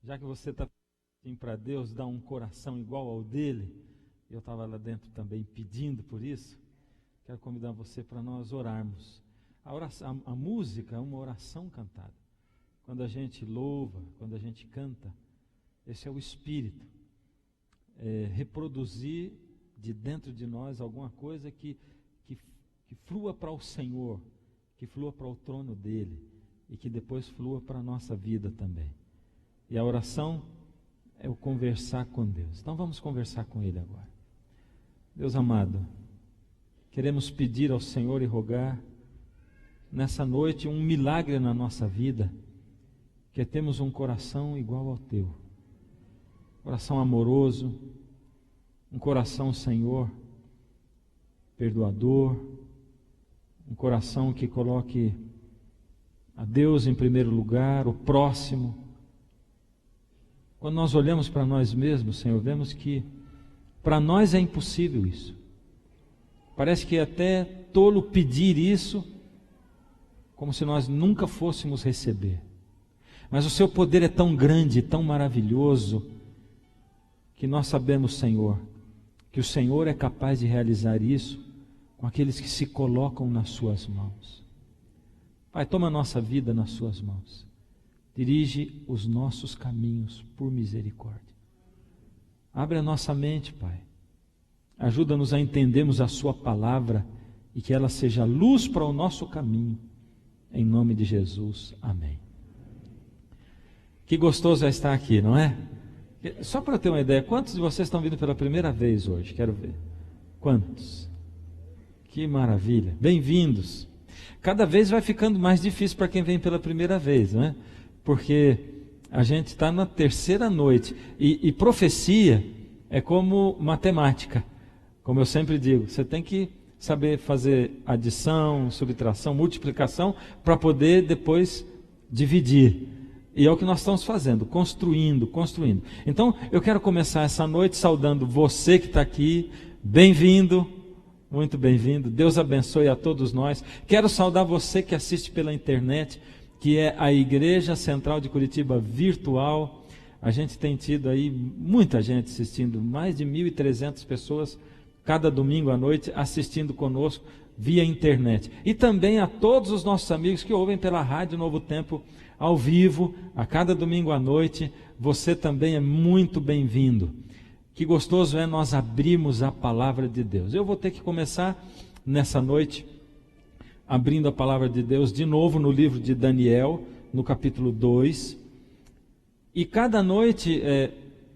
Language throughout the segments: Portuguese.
Já que você está pedindo para Deus dar um coração igual ao dele, eu estava lá dentro também pedindo por isso, quero convidar você para nós orarmos. A música é uma oração cantada. Quando a gente louva, quando a gente canta, esse é o Espírito. Reproduzir de dentro de nós alguma coisa que flua para o Senhor, que flua para o trono dele e que depois flua para a nossa vida também. E a oração é o conversar com Deus. Então vamos conversar com Ele agora. Deus amado, queremos pedir ao Senhor e rogar nessa noite um milagre na nossa vida, que temos um coração igual ao Teu. Coração amoroso, um coração, Senhor, perdoador, um coração que coloque a Deus em primeiro lugar, o próximo. Quando nós olhamos para nós mesmos, Senhor, vemos que para nós é impossível isso. Parece que é até tolo pedir isso, como se nós nunca fôssemos receber. Mas o Seu poder é tão grande, tão maravilhoso, que nós sabemos, Senhor, que o Senhor é capaz de realizar isso com aqueles que se colocam nas Suas mãos. Pai, toma a nossa vida nas Suas mãos. Dirige os nossos caminhos por misericórdia. Abre a nossa mente, Pai. Ajuda-nos a entendermos a Sua palavra e que ela seja luz para o nosso caminho. Em nome de Jesus. Amém. Que gostoso é estar aqui, não é? Só para ter uma ideia, quantos de vocês estão vindo pela primeira vez hoje? Quero ver. Quantos? Que maravilha. Bem-vindos. Cada vez vai ficando mais difícil para quem vem pela primeira vez, não é? Porque a gente está na terceira noite. E profecia é como matemática. Como eu sempre digo, você tem que saber fazer adição, subtração, multiplicação, para poder depois dividir. E é o que nós estamos fazendo, construindo. Então, eu quero começar essa noite saudando você que está aqui. Bem-vindo, muito bem-vindo. Deus abençoe a todos nós. Quero saudar você que assiste pela internet, que é a Igreja Central de Curitiba virtual. A gente tem tido aí muita gente assistindo, mais de 1.300 pessoas cada domingo à noite assistindo conosco via internet. E também a todos os nossos amigos que ouvem pela Rádio Novo Tempo ao vivo, a cada domingo à noite. Você também é muito bem-vindo. Que gostoso é nós abrirmos a palavra de Deus. Eu vou ter que começar nessa noite abrindo a palavra de Deus de novo no livro de Daniel, no capítulo 2. E cada noite,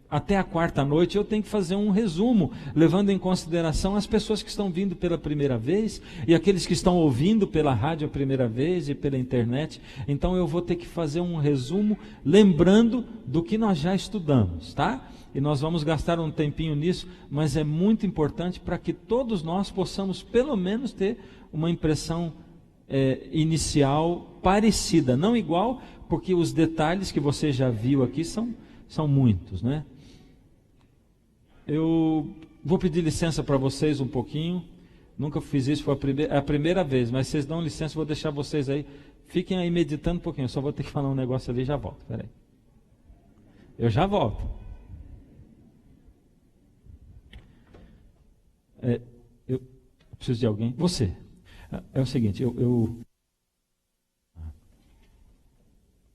até a quarta noite, eu tenho que fazer um resumo, levando em consideração as pessoas que estão vindo pela primeira vez e aqueles que estão ouvindo pela rádio a primeira vez e pela internet. Então eu vou ter que fazer um resumo, lembrando do que nós já estudamos, tá? E nós vamos gastar um tempinho nisso, mas é muito importante para que todos nós possamos pelo menos ter uma impressão inicial parecida, não igual, porque os detalhes que você já viu aqui são muitos, né? Eu vou pedir licença para vocês um pouquinho. Nunca fiz isso, foi a primeira vez, mas vocês dão licença, vou deixar vocês aí. Fiquem aí meditando um pouquinho, eu só vou ter que falar um negócio ali e já volto. Peraí. Eu já volto. Eu preciso de alguém. Você. É o seguinte,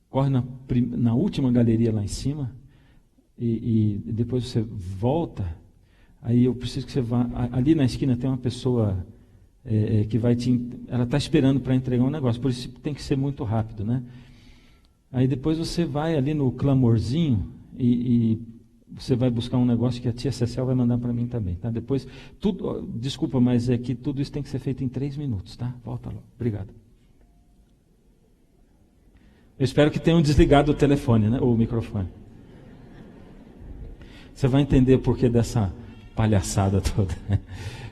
corre na última galeria lá em cima e depois você volta. Aí eu preciso que você vá. Ali na esquina tem uma pessoa que vai ela está esperando para entregar um negócio, por isso tem que ser muito rápido, né? Aí depois você vai ali no clamorzinho e você vai buscar um negócio que a tia Cecel vai mandar para mim também, tá? Depois, desculpa, mas é que tudo isso tem que ser feito em 3 minutos, tá? Volta lá. Obrigado. Eu espero que tenham desligado o telefone, né? Ou o microfone. Você vai entender o porquê dessa palhaçada toda.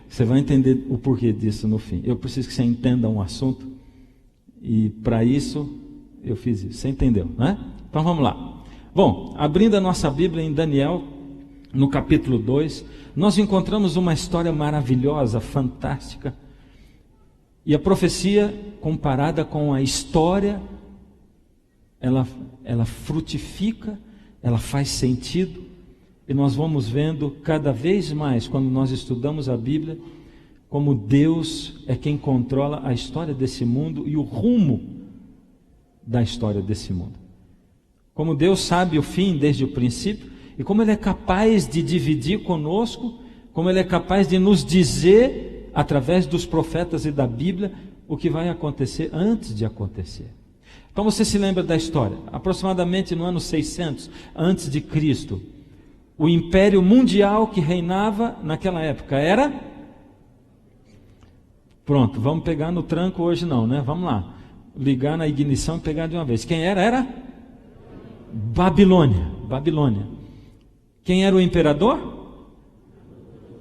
Você vai entender o porquê disso no fim. Eu preciso que você entenda um assunto e para isso eu fiz isso. Você entendeu, né? Então vamos lá. Bom, abrindo a nossa Bíblia em Daniel, no capítulo 2, nós encontramos uma história maravilhosa, fantástica. E a profecia, comparada com a história, ela frutifica, ela faz sentido, e nós vamos vendo cada vez mais, quando nós estudamos a Bíblia, como Deus é quem controla a história desse mundo e o rumo da história desse mundo. Como Deus sabe o fim desde o princípio, e como Ele é capaz de dividir conosco, como Ele é capaz de nos dizer, através dos profetas e da Bíblia, o que vai acontecer antes de acontecer. Então você se lembra da história, aproximadamente no ano 600 antes de Cristo, o império mundial que reinava naquela época era... Pronto, vamos pegar no tranco hoje não, né? Vamos lá, ligar na ignição e pegar de uma vez. Quem era? Era Babilônia. Quem era o imperador?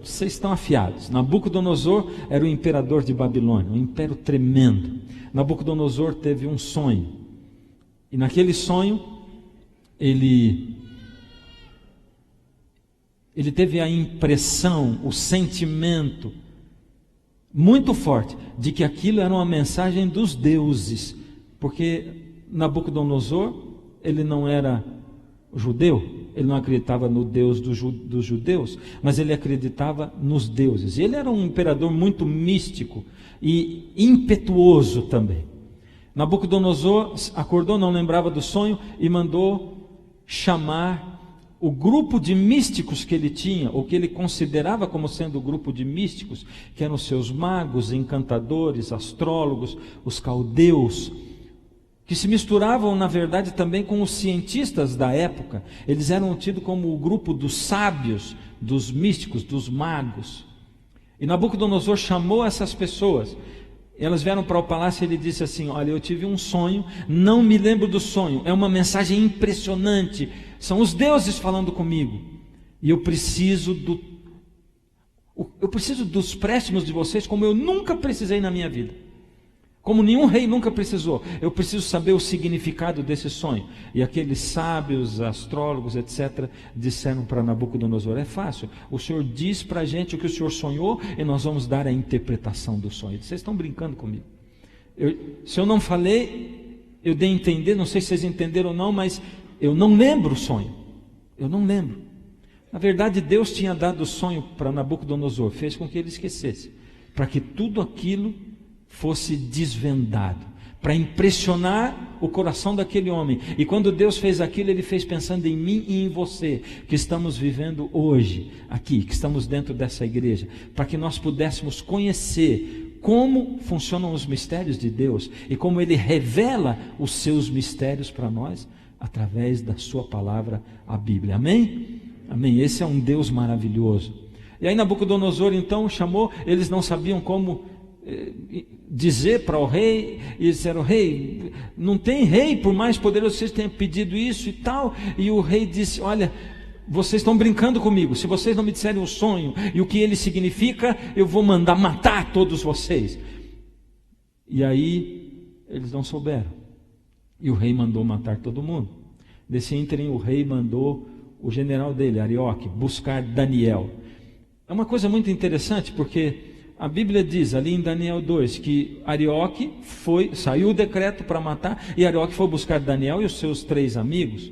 Vocês estão afiados. Nabucodonosor era o imperador de Babilônia, um império tremendo. Nabucodonosor teve um sonho, e naquele sonho ele teve a impressão, o sentimento muito forte de que aquilo era uma mensagem dos deuses, porque Nabucodonosor, ele não era judeu, ele não acreditava no Deus dos judeus, mas ele acreditava nos deuses. Ele era um imperador muito místico e impetuoso também. Nabucodonosor acordou, não lembrava do sonho, e mandou chamar o grupo de místicos que ele tinha, ou que ele considerava como sendo o grupo de místicos, que eram os seus magos, encantadores, astrólogos, os caldeus, que se misturavam na verdade também com os cientistas da época. Eles eram tidos como o grupo dos sábios, dos místicos, dos magos. E Nabucodonosor chamou essas pessoas. Elas vieram para o palácio e ele disse assim: olha, eu tive um sonho, não me lembro do sonho, é uma mensagem impressionante, são os deuses falando comigo, e eu preciso dos préstimos de vocês como eu nunca precisei na minha vida, como nenhum rei nunca precisou. Eu preciso saber o significado desse sonho. E aqueles sábios, astrólogos, etc., disseram para Nabucodonosor: é fácil, o senhor diz para a gente o que o senhor sonhou e nós vamos dar a interpretação do sonho. Vocês estão brincando comigo? Se eu não falei, eu dei a entender, não sei se vocês entenderam ou não, mas eu não lembro o sonho, eu não lembro. Na verdade, Deus tinha dado o sonho para Nabucodonosor, fez com que ele esquecesse, para que tudo aquilo fosse desvendado, para impressionar o coração daquele homem. E quando Deus fez aquilo, Ele fez pensando em mim e em você, que estamos vivendo hoje aqui, que estamos dentro dessa igreja, para que nós pudéssemos conhecer como funcionam os mistérios de Deus e como Ele revela os seus mistérios para nós através da sua palavra, a Bíblia. Amém? Amém. Esse é um Deus maravilhoso. E aí Nabucodonosor então chamou, eles não sabiam como dizer para o rei, e disseram: rei, não tem rei, por mais poderoso vocês tenham pedido isso e tal. E o rei disse: olha, vocês estão brincando comigo, se vocês não me disserem o sonho e o que ele significa, eu vou mandar matar todos vocês. E aí eles não souberam, e o rei mandou matar todo mundo. Nesse ínterim, o rei mandou o general dele, Arioque, buscar Daniel. É uma coisa muito interessante, porque a Bíblia diz ali em Daniel 2 que Arioque saiu o decreto para matar, e Arioque foi buscar Daniel e os seus 3 amigos.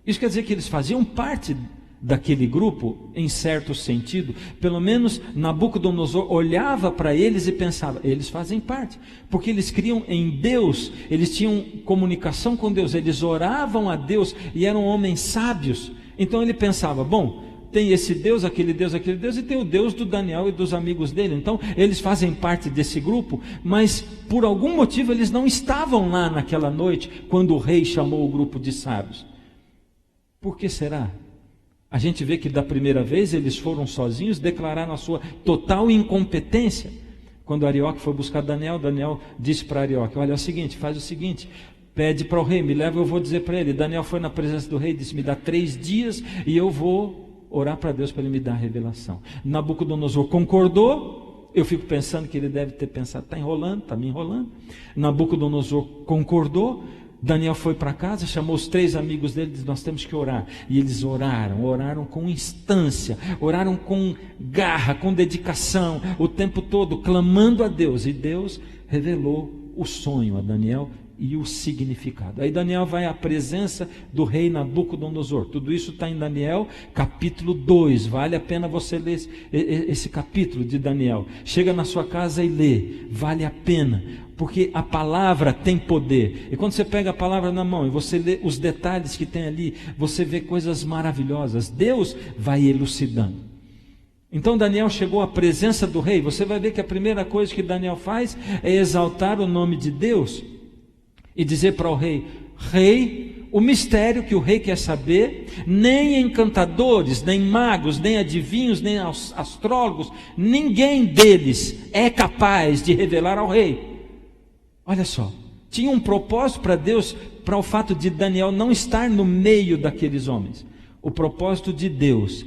Isso quer dizer que eles faziam parte daquele grupo, em certo sentido. Pelo menos Nabucodonosor olhava para eles e pensava: eles fazem parte, porque eles criam em Deus, eles tinham comunicação com Deus, eles oravam a Deus e eram homens sábios. Então ele pensava: bom, tem esse Deus, aquele Deus, e tem o Deus do Daniel e dos amigos dele. Então eles fazem parte desse grupo, mas por algum motivo eles não estavam lá naquela noite, quando o rei chamou o grupo de sábios. Por que será? A gente vê que da primeira vez eles foram sozinhos, declararam a sua total incompetência. Quando Arioque foi buscar Daniel, Daniel disse para Arioque: olha, é o seguinte, faz o seguinte, pede para o rei, me leva, eu vou dizer para ele. Daniel foi na presença do rei e disse: me dá 3 dias e eu vou orar para Deus para Ele me dar a revelação. Nabucodonosor concordou. Eu fico pensando que ele deve ter pensado: está enrolando, está me enrolando. Nabucodonosor concordou. Daniel foi para casa, chamou os 3 amigos dele e disse: nós temos que orar. E eles oraram com instância, oraram com garra, com dedicação, o tempo todo clamando a Deus. E Deus revelou o sonho a Daniel e o significado. Aí Daniel vai à presença do rei Nabucodonosor. Tudo isso está em Daniel capítulo 2. Vale a pena você ler esse capítulo de Daniel. Chega na sua casa e lê. Vale a pena, porque a palavra tem poder. E quando você pega a palavra na mão e você lê os detalhes que tem ali, você vê coisas maravilhosas. Deus vai elucidando. Então Daniel chegou à presença do rei. Você vai ver que a primeira coisa que Daniel faz é exaltar o nome de Deus e dizer para o rei: rei, o mistério que o rei quer saber, nem encantadores, nem magos, nem adivinhos, nem astrólogos, ninguém deles é capaz de revelar ao rei. Olha só, tinha um propósito para Deus, para o fato de Daniel não estar no meio daqueles homens. O propósito de Deus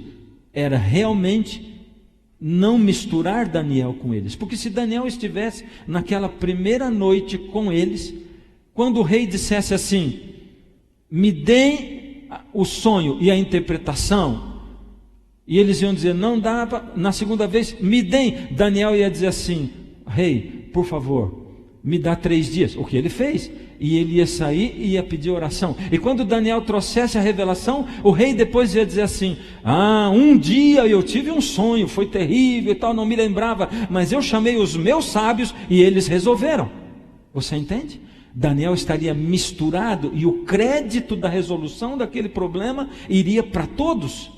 era realmente não misturar Daniel com eles, porque se Daniel estivesse naquela primeira noite com eles, quando o rei dissesse assim: me deem o sonho e a interpretação, e eles iam dizer: não dá. Na segunda vez, me deem. Daniel ia dizer assim: rei, por favor, me dá 3 dias. O que ele fez? E ele ia sair e ia pedir oração. E quando Daniel trouxesse a revelação, o rei depois ia dizer assim: um dia eu tive um sonho, foi terrível e tal, não me lembrava, mas eu chamei os meus sábios e eles resolveram. Você entende? Daniel estaria misturado e o crédito da resolução daquele problema iria para todos.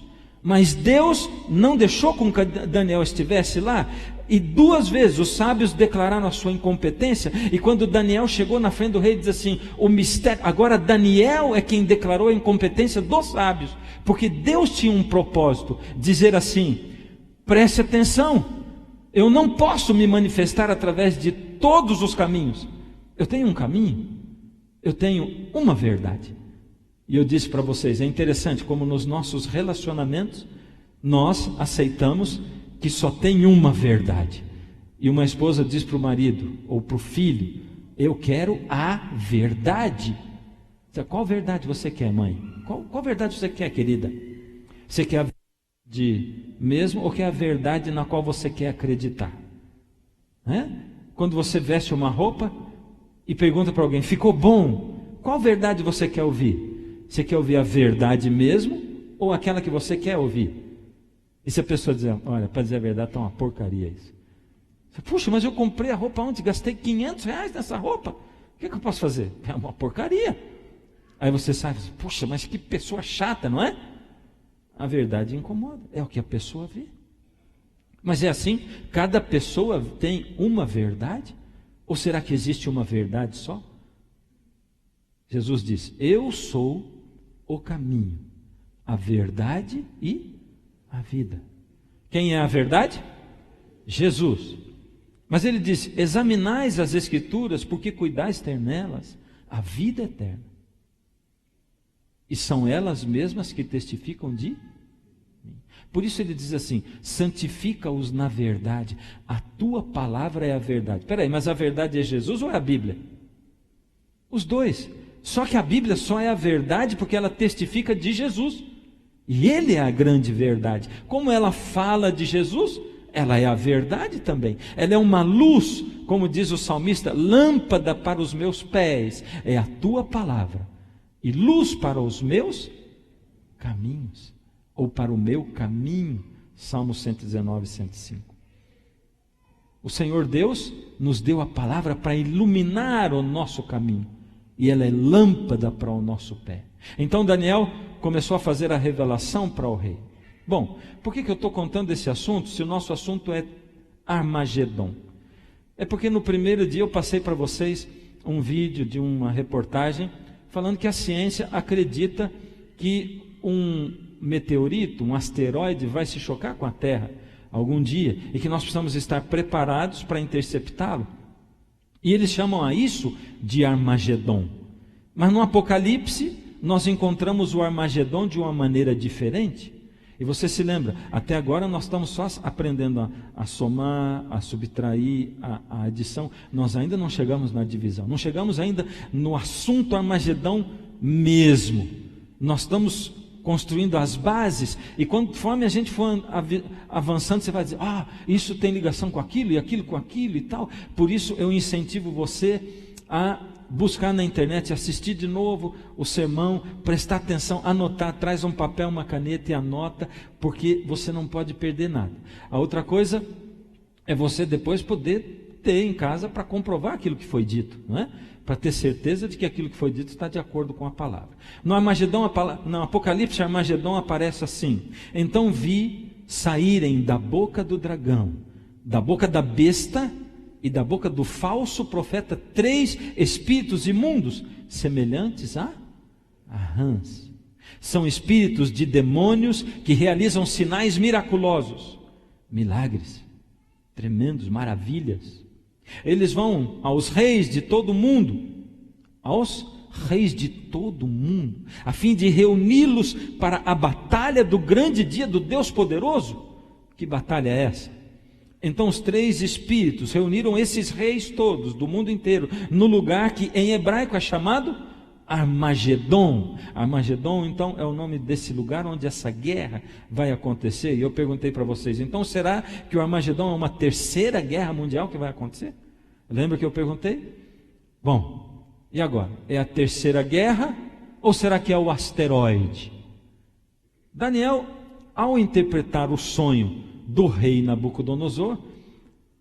Mas Deus não deixou com que Daniel estivesse lá. E 2 vezes os sábios declararam a sua incompetência. E quando Daniel chegou na frente do rei, diz assim: o mistério. Agora Daniel é quem declarou a incompetência dos sábios, porque Deus tinha um propósito, dizer assim: preste atenção, eu não posso me manifestar através de todos os caminhos. Eu tenho um caminho, eu tenho uma verdade. E eu disse para vocês, é interessante como nos nossos relacionamentos nós aceitamos que só tem uma verdade. E uma esposa diz para o marido ou para o filho: eu quero a verdade. Qual verdade você quer, mãe? Qual verdade você quer, querida? Você quer a verdade mesmo ou quer a verdade na qual você quer acreditar? Quando você veste uma roupa e pergunta para alguém: ficou bom? Qual verdade você quer ouvir? Você quer ouvir a verdade mesmo ou aquela que você quer ouvir? E se a pessoa dizer: olha, para dizer a verdade, está uma porcaria isso. Você: puxa, mas eu comprei a roupa ontem, gastei R$500 nessa roupa. O que eu posso fazer? É uma porcaria. Aí você sabe: puxa, mas que pessoa chata, não é? A verdade incomoda, é o que a pessoa vê. Mas é assim, cada pessoa tem uma verdade? Ou será que existe uma verdade só? Jesus diz: eu sou o caminho, a verdade e a vida. Quem é a verdade? Jesus. Mas ele diz: examinais as Escrituras, porque cuidais ter nelas a vida eterna. E são elas mesmas que testificam de mim. Por isso ele diz assim: santifica-os na verdade, a tua palavra é a verdade. Espera aí, mas a verdade é Jesus ou é a Bíblia? Os dois. Só que a Bíblia só é a verdade porque ela testifica de Jesus. E Ele é a grande verdade. Como ela fala de Jesus, ela é a verdade também. Ela é uma luz, como diz o salmista: lâmpada para os meus pés é a tua palavra, e luz para os meus caminhos, ou para o meu caminho. Salmo 119, 105. O Senhor Deus nos deu a palavra para iluminar o nosso caminho, e ela é lâmpada para o nosso pé. Então Daniel começou a fazer a revelação para o rei. Bom, por que eu estou contando esse assunto, se o nosso assunto é Armagedon? É porque no primeiro dia eu passei para vocês um vídeo de uma reportagem falando que a ciência acredita que um meteorito, um asteroide vai se chocar com a Terra algum dia, e que nós precisamos estar preparados para interceptá-lo. E eles chamam a isso de Armagedon. Mas no Apocalipse nós encontramos o Armagedon de uma maneira diferente. E você se lembra, até agora nós estamos só aprendendo a somar, a subtrair, a adição. Nós ainda não chegamos na divisão, não chegamos ainda no assunto Armagedon mesmo. Nós estamos construindo as bases, e conforme a gente for avançando, você vai dizer: isso tem ligação com aquilo, e aquilo com aquilo e tal. Por isso eu incentivo você a buscar na internet, assistir de novo o sermão, prestar atenção, anotar, traz um papel, uma caneta e anota, porque você não pode perder nada. A outra coisa é você depois poder ter em casa para comprovar aquilo que foi dito, não é? Para ter certeza de que aquilo que foi dito está de acordo com a palavra. No Apocalipse, Armagedon aparece assim: então vi saírem da boca do dragão, da boca da besta e da boca do falso profeta 3 espíritos imundos, semelhantes a rãs. São espíritos de demônios que realizam sinais miraculosos, milagres tremendos, maravilhas. Eles vão aos reis de todo o mundo, a fim de reuni-los para a batalha do grande dia do Deus poderoso. Que batalha é essa? Então os 3 espíritos reuniram esses reis todos do mundo inteiro no lugar que em hebraico é chamado Armagedon. Armagedon, então, é o nome desse lugar onde essa guerra vai acontecer. E eu perguntei para vocês, então será que o Armagedon é uma terceira guerra mundial que vai acontecer? Lembra que eu perguntei? Bom, e agora? É a terceira guerra ou será que é o asteroide? Daniel, ao interpretar o sonho do rei Nabucodonosor,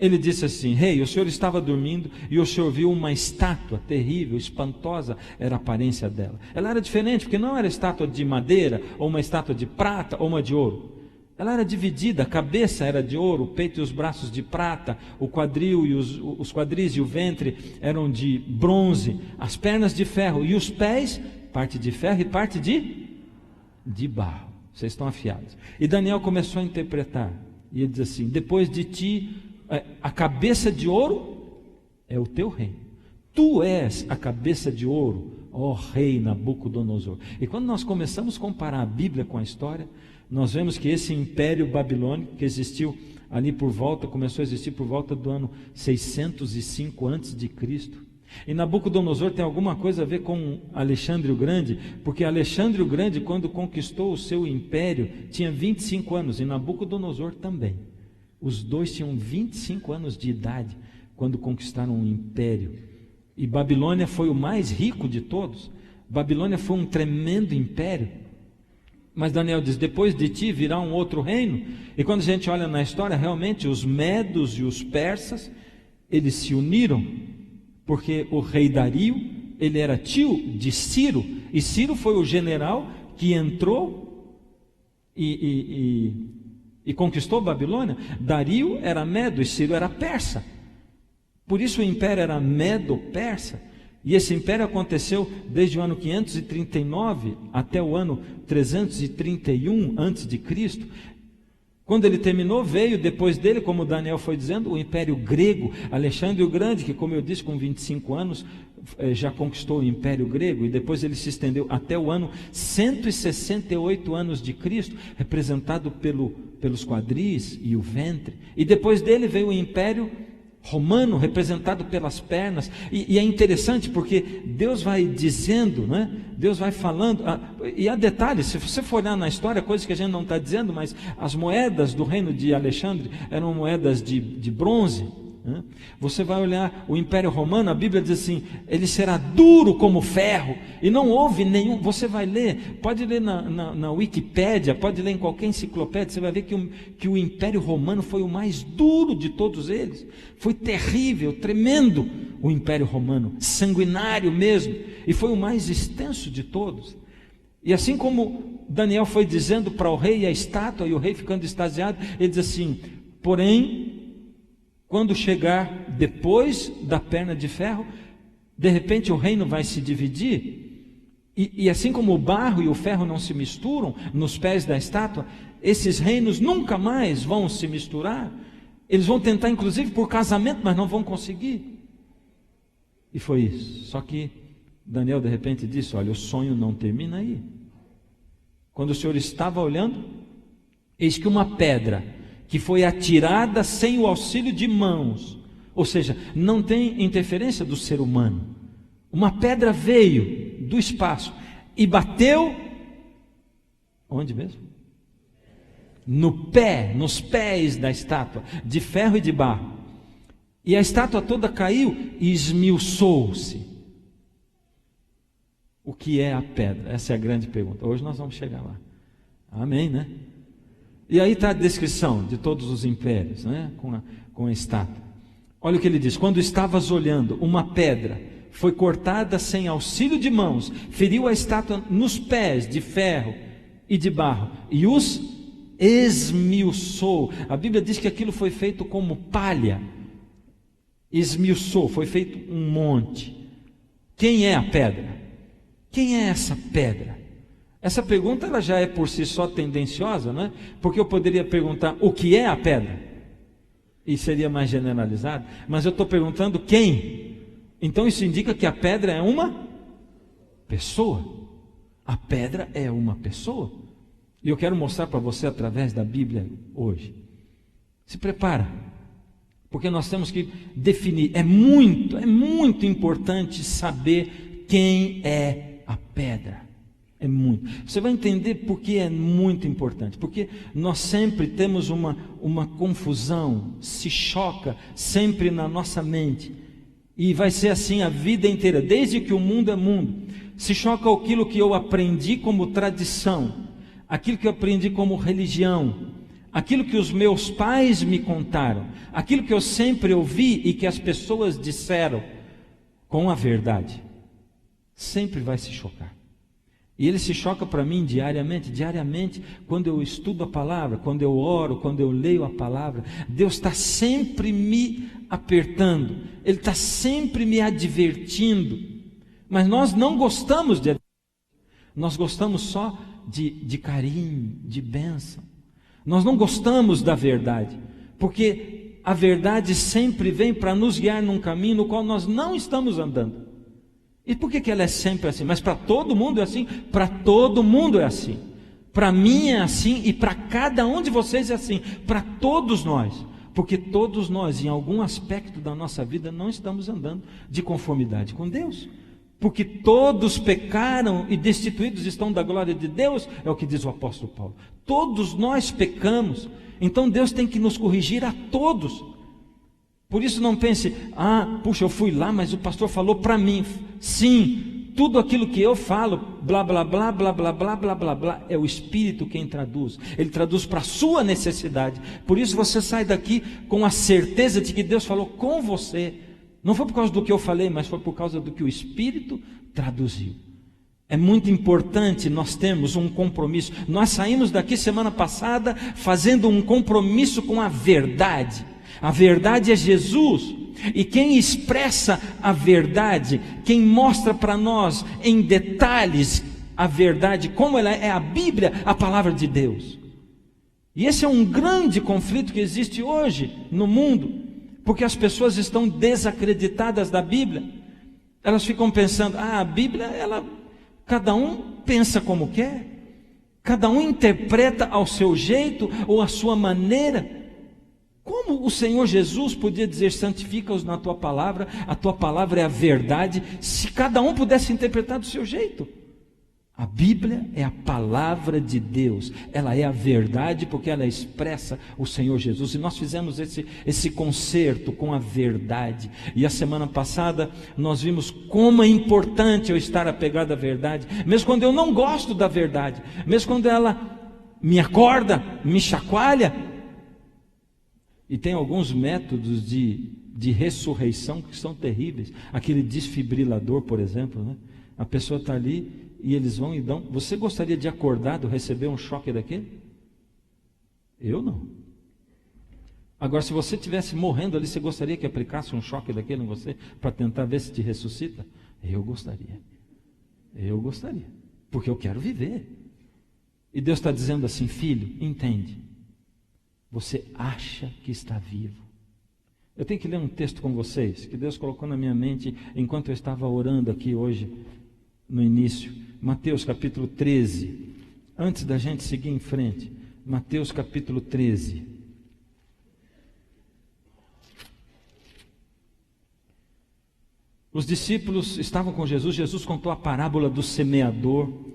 ele disse assim: rei, o senhor estava dormindo e o senhor viu uma estátua terrível, espantosa era a aparência dela. Ela era diferente, porque não era estátua de madeira, ou uma estátua de prata, ou uma de ouro. Ela era dividida, a cabeça era de ouro, o peito e os braços de prata, o quadril e os quadris e o ventre eram de bronze, as pernas de ferro e os pés, parte de ferro e parte de barro. Vocês estão afiados. E Daniel começou a interpretar, e ele diz assim: depois de ti, a cabeça de ouro é o teu reino. Tu és a cabeça de ouro, ó rei Nabucodonosor. E quando nós começamos a comparar a Bíblia com a história, nós vemos que esse império babilônico que existiu ali começou a existir por volta do ano 605 a.C. E Nabucodonosor tem alguma coisa a ver com Alexandre o Grande, porque Alexandre o Grande, quando conquistou o seu império, tinha 25 anos, e Nabucodonosor também. Os dois tinham 25 anos de idade quando conquistaram o império. E Babilônia foi o mais rico de todos. Babilônia foi um tremendo império. Mas Daniel diz: depois de ti virá um outro reino. E quando a gente olha na história, realmente os medos e os persas, eles se uniram, porque o rei Dario, ele era tio de Ciro, e Ciro foi o general que entrou e conquistou Babilônia. Dario era medo e Ciro era persa. Por isso o império era medo-persa. E esse império aconteceu desde o ano 539 até o ano 331 a.C. Quando ele terminou, veio depois dele, como Daniel foi dizendo, o Império Grego. Alexandre o Grande, que, como eu disse, com 25 anos já conquistou o Império Grego, e depois ele se estendeu até o ano 168 anos de Cristo, representado pelos quadris e o ventre. E depois dele veio o Império Romano, representado pelas pernas. E é interessante porque Deus vai dizendo, né? Deus vai falando, e há detalhes. Se você for olhar na história, coisas que a gente não está dizendo, mas as moedas do reino de Alexandre eram moedas de bronze, né? Você vai olhar o Império Romano, a Bíblia diz assim: ele será duro como ferro, e não houve nenhum. Você vai ler, pode ler na Wikipédia, pode ler em qualquer enciclopédia, você vai ver que o Império Romano foi o mais duro de todos eles. Foi terrível, tremendo o Império Romano, sanguinário mesmo, e foi o mais extenso de todos. E assim como Daniel foi dizendo para o rei a estátua, e o rei ficando extasiado, ele diz assim: porém, quando chegar depois da perna de ferro, de repente o reino vai se dividir, e assim como o barro e o ferro não se misturam nos pés da estátua, esses reinos nunca mais vão se misturar. Eles vão tentar inclusive por casamento, mas não vão conseguir. E foi isso. Só que Daniel de repente disse: olha, o sonho não termina aí. Quando o Senhor estava olhando, eis que uma pedra que foi atirada sem o auxílio de mãos, ou seja, não tem interferência do ser humano. Uma pedra veio do espaço e bateu, onde mesmo? Nos pés da estátua, de ferro e de barro. E a estátua toda caiu e esmiuçou-se. O que é a pedra? Essa é a grande pergunta. Hoje nós vamos chegar lá. Amém, né? E aí está a descrição de todos os impérios, né? Com a estátua. Olha o que ele diz: quando estavas olhando, uma pedra foi cortada sem auxílio de mãos, feriu a estátua nos pés de ferro e de barro, e os esmiuçou. A Bíblia diz que aquilo foi feito como palha. Esmiuçou, foi feito um monte. Quem é a pedra? Quem é essa pedra? Essa pergunta ela já é por si só tendenciosa, não é? Porque eu poderia perguntar o que é a pedra, e seria mais generalizado, mas eu estou perguntando quem. Então isso indica que a pedra é uma pessoa. A pedra é uma pessoa. E eu quero mostrar para você através da Bíblia hoje. Se prepara, porque nós temos que definir. É muito importante saber quem é a pedra. É muito. Você vai entender por que é muito importante. Porque nós sempre temos uma confusão, se choca sempre na nossa mente. E vai ser assim a vida inteira, desde que o mundo é mundo. Se choca aquilo que eu aprendi como tradição, aquilo que eu aprendi como religião, aquilo que os meus pais me contaram, aquilo que eu sempre ouvi e que as pessoas disseram, com a verdade. Sempre vai se chocar. E ele se choca para mim diariamente, quando eu estudo a palavra, quando eu oro, quando eu leio a palavra. Deus está sempre me apertando, Ele está sempre me advertindo. Mas nós não gostamos de advertir, nós gostamos só de carinho, de bênção. Nós não gostamos da verdade, porque a verdade sempre vem para nos guiar num caminho no qual nós não estamos andando. E por que ela é sempre assim? Mas para todo mundo é assim? Para todo mundo é assim. Para mim é assim e para cada um de vocês é assim. Para todos nós. Porque todos nós, em algum aspecto da nossa vida, não estamos andando de conformidade com Deus. Porque todos pecaram e destituídos estão da glória de Deus, é o que diz o apóstolo Paulo. Todos nós pecamos. Então Deus tem que nos corrigir a todos. Por isso não pense, puxa, eu fui lá, mas o pastor falou para mim. Sim, tudo aquilo que eu falo, blá, blá, blá, blá, blá, blá, blá, blá, blá, é o Espírito quem traduz. Ele traduz para a sua necessidade. Por isso você sai daqui com a certeza de que Deus falou com você. Não foi por causa do que eu falei, mas foi por causa do que o Espírito traduziu. É muito importante nós termos um compromisso. Nós saímos daqui semana passada fazendo um compromisso com a verdade. A verdade é Jesus, e quem expressa a verdade, quem mostra para nós em detalhes a verdade, como ela é a Bíblia, a palavra de Deus. E esse é um grande conflito que existe hoje no mundo, porque as pessoas estão desacreditadas da Bíblia. Elas ficam pensando, a Bíblia, cada um pensa como quer, cada um interpreta ao seu jeito ou à sua maneira. Como o Senhor Jesus podia dizer, santifica-os na tua palavra, a tua palavra é a verdade, se cada um pudesse interpretar do seu jeito? A Bíblia é a palavra de Deus, ela é a verdade porque ela expressa o Senhor Jesus. E nós fizemos esse concerto com a verdade. E a semana passada nós vimos como é importante eu estar apegado à verdade, mesmo quando eu não gosto da verdade, mesmo quando ela me acorda, me chacoalha. E tem alguns métodos de ressurreição que são terríveis. Aquele desfibrilador, por exemplo, né? A pessoa está ali e eles vão e dão. Você gostaria de acordado receber um choque daquele? Eu não. Agora, se você estivesse morrendo ali, você gostaria que aplicasse um choque daquele em você para tentar ver se te ressuscita? Eu gostaria. Eu gostaria. Porque eu quero viver. E Deus está dizendo assim, filho, entende. Você acha que está vivo. Eu tenho que ler um texto com vocês, que Deus colocou na minha mente enquanto eu estava orando aqui hoje, no início. Mateus capítulo 13. Antes da gente seguir em frente. Mateus capítulo 13. Os discípulos estavam com Jesus. Jesus contou a parábola do semeador.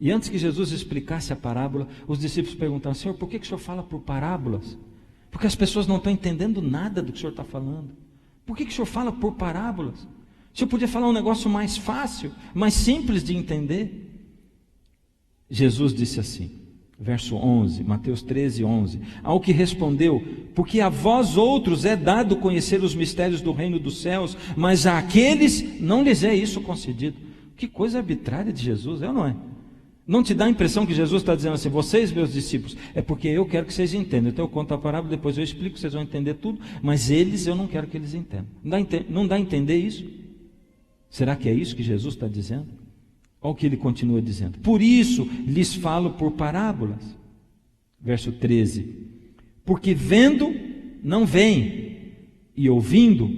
E antes que Jesus explicasse a parábola, os discípulos perguntaram, Senhor, por que o Senhor fala por parábolas? Porque as pessoas não estão entendendo nada do que o Senhor está falando. Por que o Senhor fala por parábolas? Se eu podia falar um negócio mais fácil, mais simples de entender. Jesus disse assim, verso 11, Mateus 13, 11. Ao que respondeu: porque a vós outros é dado conhecer os mistérios do reino dos céus, mas àqueles não lhes é isso concedido. Que coisa arbitrária de Jesus, é ou não é? Não te dá a impressão que Jesus está dizendo assim: vocês, meus discípulos, é porque eu quero que vocês entendam. Então eu conto a parábola, depois eu explico, vocês vão entender tudo, mas eles, eu não quero que eles entendam. Não dá a entender isso? Será que é isso que Jesus está dizendo? Olha o que ele continua dizendo: por isso lhes falo por parábolas. Verso 13: porque vendo não veem, e ouvindo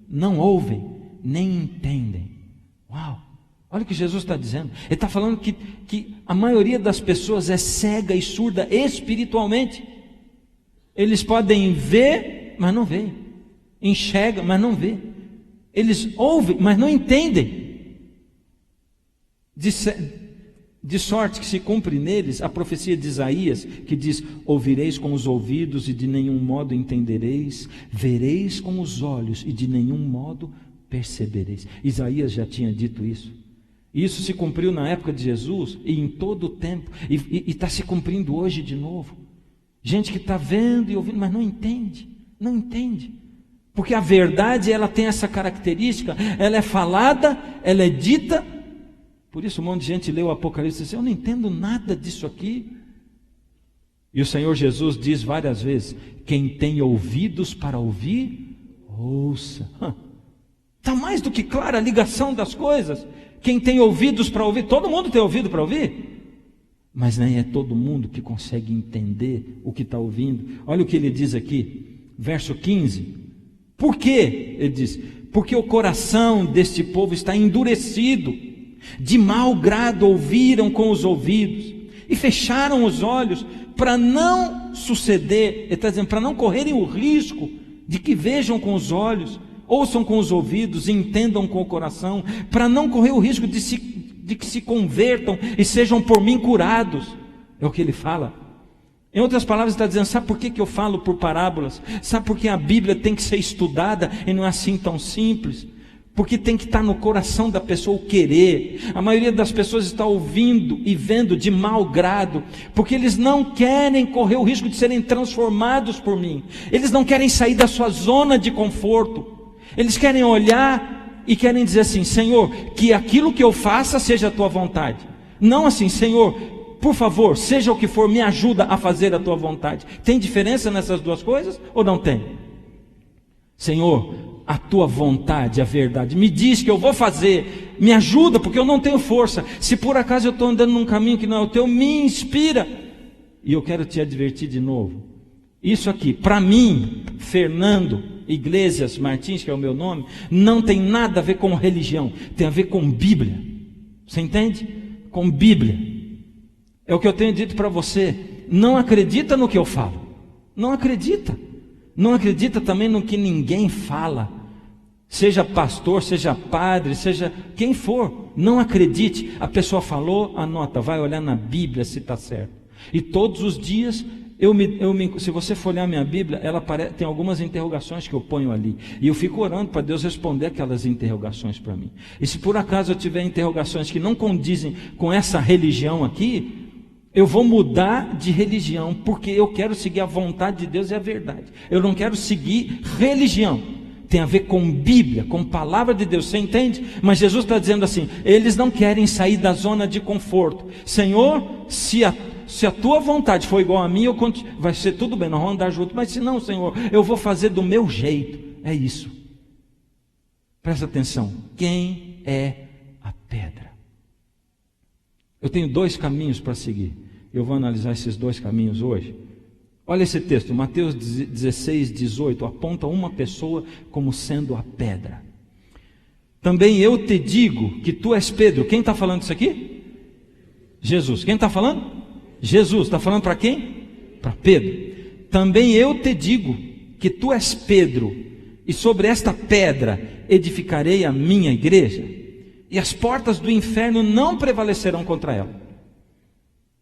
não ouvem, nem entendem. Uau! Olha o que Jesus está dizendo. Ele está falando que a maioria das pessoas é cega e surda espiritualmente. Eles podem ver, mas não veem. Enxergam, mas não veem. Eles ouvem, mas não entendem. De sorte que se cumpre neles a profecia de Isaías, que diz: ouvireis com os ouvidos e de nenhum modo entendereis, vereis com os olhos e de nenhum modo percebereis. Isaías já tinha dito isso. Isso se cumpriu na época de Jesus e em todo o tempo, e está se cumprindo hoje de novo. Gente que está vendo e ouvindo, mas não entende, não entende. Porque a verdade, ela tem essa característica, ela é falada, ela é dita. Por isso um monte de gente lê o Apocalipse e diz: eu não entendo nada disso aqui. E o Senhor Jesus diz várias vezes: quem tem ouvidos para ouvir, ouça. Está mais do que clara a ligação das coisas. Quem tem ouvidos para ouvir, todo mundo tem ouvido para ouvir, mas nem é todo mundo que consegue entender o que está ouvindo. Olha o que ele diz aqui, verso 15. Por quê? Ele diz: porque o coração deste povo está endurecido, de mau grado ouviram com os ouvidos e fecharam os olhos, para não suceder, ele está dizendo, para não correrem o risco de que vejam com os olhos, ouçam com os ouvidos e entendam com o coração, para não correr o risco de que se convertam e sejam por mim curados. É o que ele fala. Em outras palavras, está dizendo: sabe por que eu falo por parábolas? Sabe por que a Bíblia tem que ser estudada e não é assim tão simples? Porque tem que estar no coração da pessoa o querer. A maioria das pessoas está ouvindo e vendo de mau grado, porque eles não querem correr o risco de serem transformados por mim. Eles não querem sair da sua zona de conforto. Eles querem olhar e querem dizer assim: Senhor, que aquilo que eu faça seja a tua vontade. Não assim: Senhor, por favor, seja o que for, me ajuda a fazer a tua vontade. Tem diferença nessas duas coisas ou não tem? Senhor, a tua vontade, a verdade, me diz que eu vou fazer, me ajuda, porque eu não tenho força. Se por acaso eu estou andando num caminho que não é o teu, me inspira. E eu quero te advertir de novo: isso aqui, para mim, Fernando Iglesias Martins, que é o meu nome, não tem nada a ver com religião, tem a ver com Bíblia. Você entende? Com Bíblia. É o que eu tenho dito para você: não acredita no que eu falo, não acredita. Não acredita também no que ninguém fala, seja pastor, seja padre, seja quem for. Não acredite. A pessoa falou, anota, vai olhar na Bíblia se está certo. E todos os dias se você for olhar minha Bíblia, tem algumas interrogações que eu ponho ali, e eu fico orando para Deus responder aquelas interrogações para mim. E se por acaso eu tiver interrogações que não condizem com essa religião aqui, eu vou mudar de religião, porque eu quero seguir a vontade de Deus e a verdade. Eu não quero seguir religião. Tem a ver com Bíblia, com palavra de Deus, você entende? Mas Jesus está dizendo assim: eles não querem sair da zona de conforto. Senhor, se a tua vontade for igual a mim, vai ser tudo bem, nós vamos andar juntos. Mas se não, Senhor, eu vou fazer do meu jeito. É isso. Presta atenção: quem é a pedra? Eu tenho dois caminhos para seguir. Eu vou analisar esses dois caminhos hoje. Olha esse texto, Mateus 16, 18, aponta uma pessoa como sendo a pedra. Também eu te digo que tu és Pedro. Quem está falando isso aqui? Jesus. Quem está falando? Jesus. Está falando para quem? Para Pedro. Também eu te digo que tu és Pedro, e sobre esta pedra edificarei a minha igreja, e as portas do inferno não prevalecerão contra ela.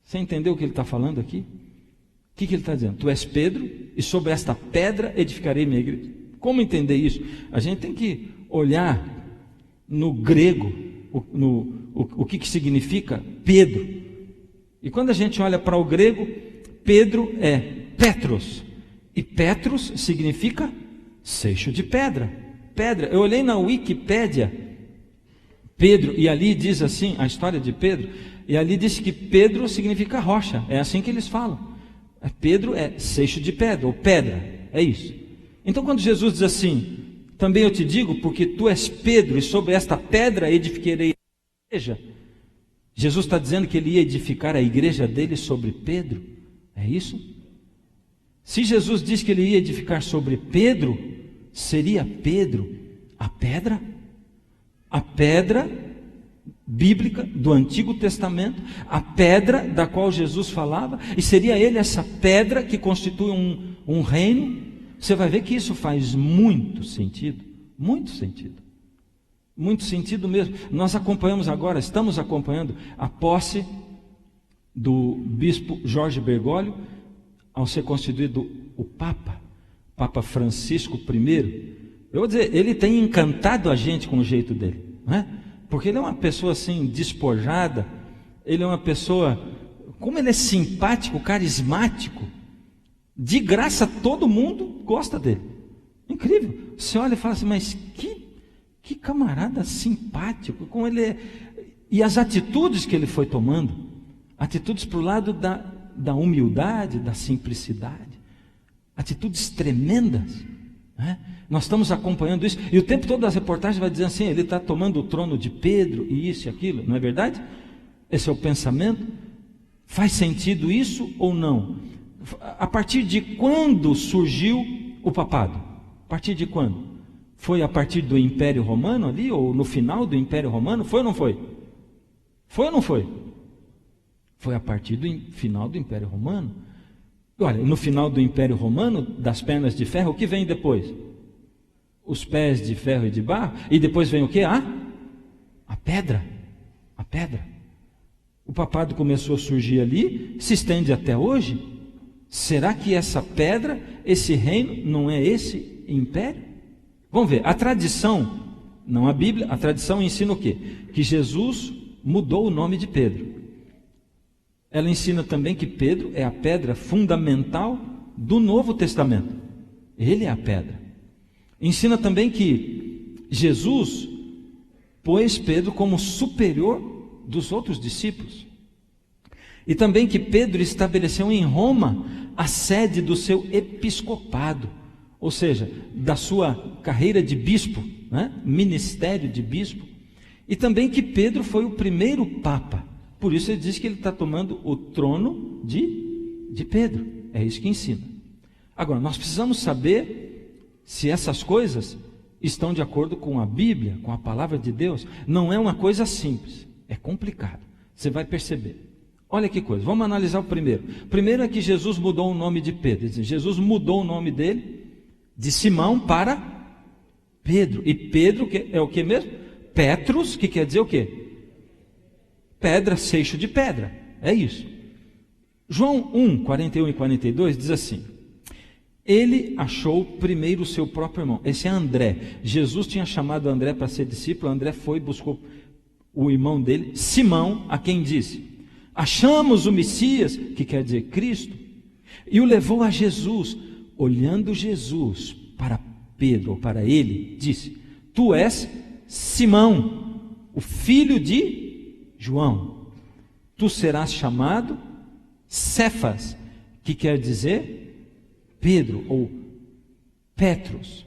Você entendeu o que ele está falando aqui? O que ele está dizendo? Tu és Pedro, e sobre esta pedra edificarei minha igreja. Como entender isso? A gente tem que olhar no grego, o que significa Pedro. E quando a gente olha para o grego, Pedro é Petros, e Petros significa seixo de pedra. Pedra. Eu olhei na Wikipédia, Pedro, e ali diz assim, a história de Pedro, e ali diz que Pedro significa rocha, é assim que eles falam. Pedro é seixo de pedra, ou pedra, é isso. Então quando Jesus diz assim, também eu te digo, porque tu és Pedro, e sobre esta pedra edificarei a igreja, Jesus está dizendo que ele ia edificar a igreja dele sobre Pedro, é isso? Se Jesus diz que ele ia edificar sobre Pedro, seria Pedro a pedra? A pedra bíblica do Antigo Testamento, a pedra da qual Jesus falava, e seria ele essa pedra que constitui um reino? Você vai ver que isso faz muito sentido mesmo. Nós acompanhamos agora, estamos acompanhando a posse do bispo Jorge Bergoglio, ao ser constituído o Papa Francisco I. Eu vou dizer, ele tem encantado a gente com o jeito dele, não é? Porque ele é uma pessoa assim, despojada, ele é uma pessoa, como ele é simpático, carismático, de graça todo mundo gosta dele, incrível. Você olha e fala assim, mas que camarada simpático, como ele é, e as atitudes que ele foi tomando, atitudes para o lado da humildade, da simplicidade, atitudes tremendas, né? Nós estamos acompanhando isso, e o tempo todo das reportagens vai dizer assim, ele está tomando o trono de Pedro, e isso e aquilo, não é verdade? Esse é o pensamento. Faz sentido isso ou não? A partir de quando surgiu o papado? A partir de quando? Foi a partir do Império Romano ali, ou no final do Império Romano? Foi ou não foi? Foi ou não foi? Foi a partir do final do Império Romano. Olha, no final do Império Romano, das pernas de ferro, o que vem depois? Os pés de ferro e de barro, e depois vem o que? A pedra. A pedra. O papado começou a surgir ali, se estende até hoje. Será que essa pedra, esse reino, não é esse império? Vamos ver, a tradição, não a Bíblia, a tradição ensina o quê? Que Jesus mudou o nome de Pedro. Ela ensina também que Pedro é a pedra fundamental do Novo Testamento. Ele é a pedra. Ensina também que Jesus pôs Pedro como superior dos outros discípulos. E também que Pedro estabeleceu em Roma a sede do seu episcopado, ou seja, da sua carreira de bispo, né? Ministério de bispo. E também que Pedro foi o primeiro papa. Por isso ele diz que ele está tomando o trono de Pedro. É isso que ensina. Agora, nós precisamos saber se essas coisas estão de acordo com a Bíblia, com a palavra de Deus. Não é uma coisa simples, é complicado. Você vai perceber. Olha que coisa, vamos analisar o primeiro. Primeiro é que Jesus mudou o nome de Pedro. Jesus mudou o nome dele de Simão para Pedro. E Pedro é o que mesmo? Petros, que quer dizer o quê? Pedra, seixo de pedra. É isso. João 1, 41 e 42 diz assim: ele achou primeiro o seu próprio irmão. Esse é André. Jesus tinha chamado André para ser discípulo. André foi e buscou o irmão dele, Simão, a quem disse: achamos o Messias, que quer dizer Cristo, e o levou a Jesus. Olhando Jesus para Pedro, ou para ele, disse: tu és Simão, o filho de João. Tu serás chamado Cefas, que quer dizer Pedro, ou Petros.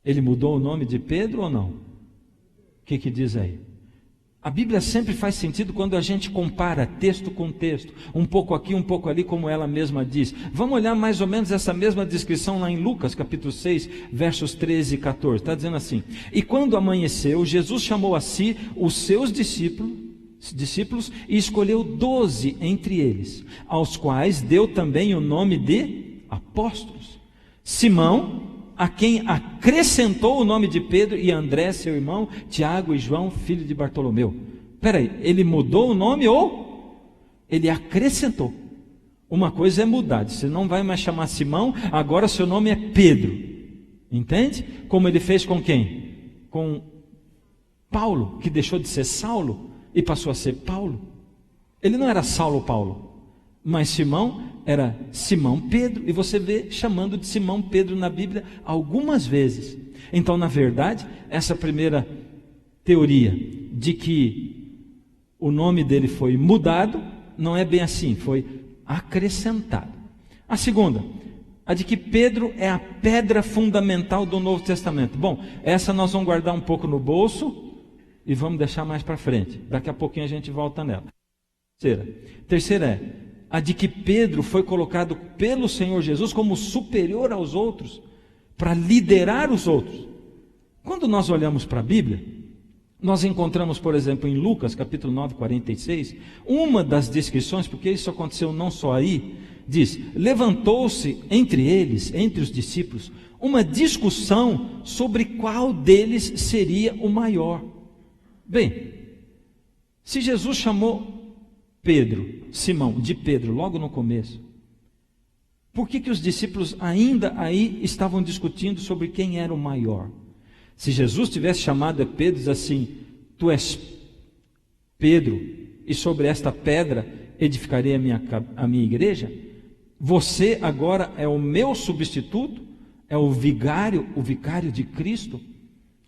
Ele mudou o nome de Pedro ou não? O que diz aí? A Bíblia sempre faz sentido quando a gente compara texto com texto, um pouco aqui, um pouco ali, como ela mesma diz. Vamos olhar mais ou menos essa mesma descrição lá em Lucas, capítulo 6, versos 13 e 14. Está dizendo assim: e quando amanheceu, Jesus chamou a si os seus discípulos e escolheu 12 entre eles, aos quais deu também o nome de apóstolos. Simão, a quem acrescentou o nome de Pedro, e André, seu irmão, Tiago e João, filho de Bartolomeu. Espera aí, ele mudou o nome ou ele acrescentou? Uma coisa é mudar, você não vai mais chamar Simão, agora seu nome é Pedro. Entende? Como ele fez com quem? Com Paulo, que deixou de ser Saulo e passou a ser Paulo. Ele não era Saulo Paulo, mas Simão era Simão Pedro, e você vê chamando de Simão Pedro na Bíblia algumas vezes. Então, na verdade, essa primeira teoria de que o nome dele foi mudado, não é bem assim, foi acrescentado. A segunda, a de que Pedro é a pedra fundamental do Novo Testamento. Bom, essa nós vamos guardar um pouco no bolso e vamos deixar mais para frente. Daqui a pouquinho a gente volta nela. Terceira é a de que Pedro foi colocado pelo Senhor Jesus como superior aos outros, para liderar os outros. Quando nós olhamos para a Bíblia, nós encontramos, por exemplo, em Lucas, capítulo 9, 46, uma das descrições, porque isso aconteceu não só aí, diz: levantou-se entre eles, entre os discípulos, uma discussão sobre qual deles seria o maior. Bem, se Jesus chamou Pedro, Simão, de Pedro, logo no começo, por que os discípulos ainda aí estavam discutindo sobre quem era o maior? Se Jesus tivesse chamado Pedro, diz assim: tu és Pedro, e sobre esta pedra edificarei a minha igreja, você agora é o meu substituto, é o vicário de Cristo.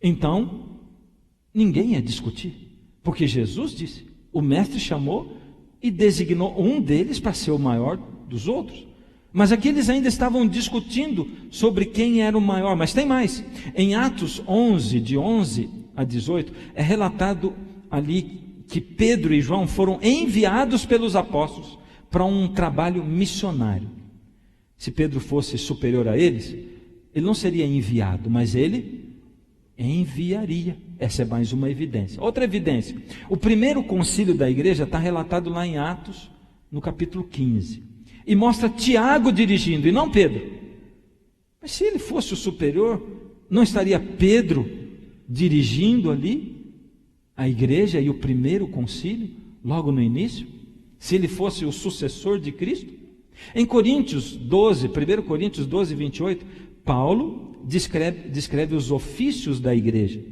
Então, ninguém ia discutir, porque Jesus disse, o mestre chamou e designou um deles para ser o maior dos outros. Mas aqui eles ainda estavam discutindo sobre quem era o maior. Mas tem mais. Em Atos 11, de 11 a 18, é relatado ali que Pedro e João foram enviados pelos apóstolos para um trabalho missionário. Se Pedro fosse superior a eles, ele não seria enviado, mas ele enviaria. Essa é mais uma evidência. Outra evidência: o primeiro concílio da igreja está relatado lá em Atos, no capítulo 15, e mostra Tiago dirigindo, e não Pedro. Mas se ele fosse o superior, não estaria Pedro dirigindo ali a igreja e o primeiro concílio, logo no início? Se ele fosse o sucessor de Cristo? Em Coríntios 12, 1 Coríntios 12, 28, Paulo descreve os ofícios da igreja.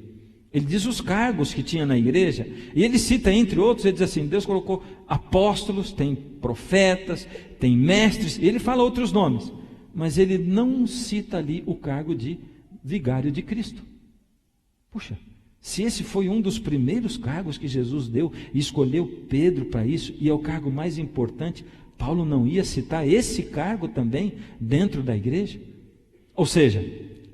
Ele diz os cargos que tinha na igreja, e ele cita, entre outros, ele diz assim: Deus colocou apóstolos, tem profetas, tem mestres, e ele fala outros nomes, mas ele não cita ali o cargo de vigário de Cristo. Puxa, se esse foi um dos primeiros cargos que Jesus deu, e escolheu Pedro para isso, e é o cargo mais importante, Paulo não ia citar esse cargo também dentro da igreja? Ou seja,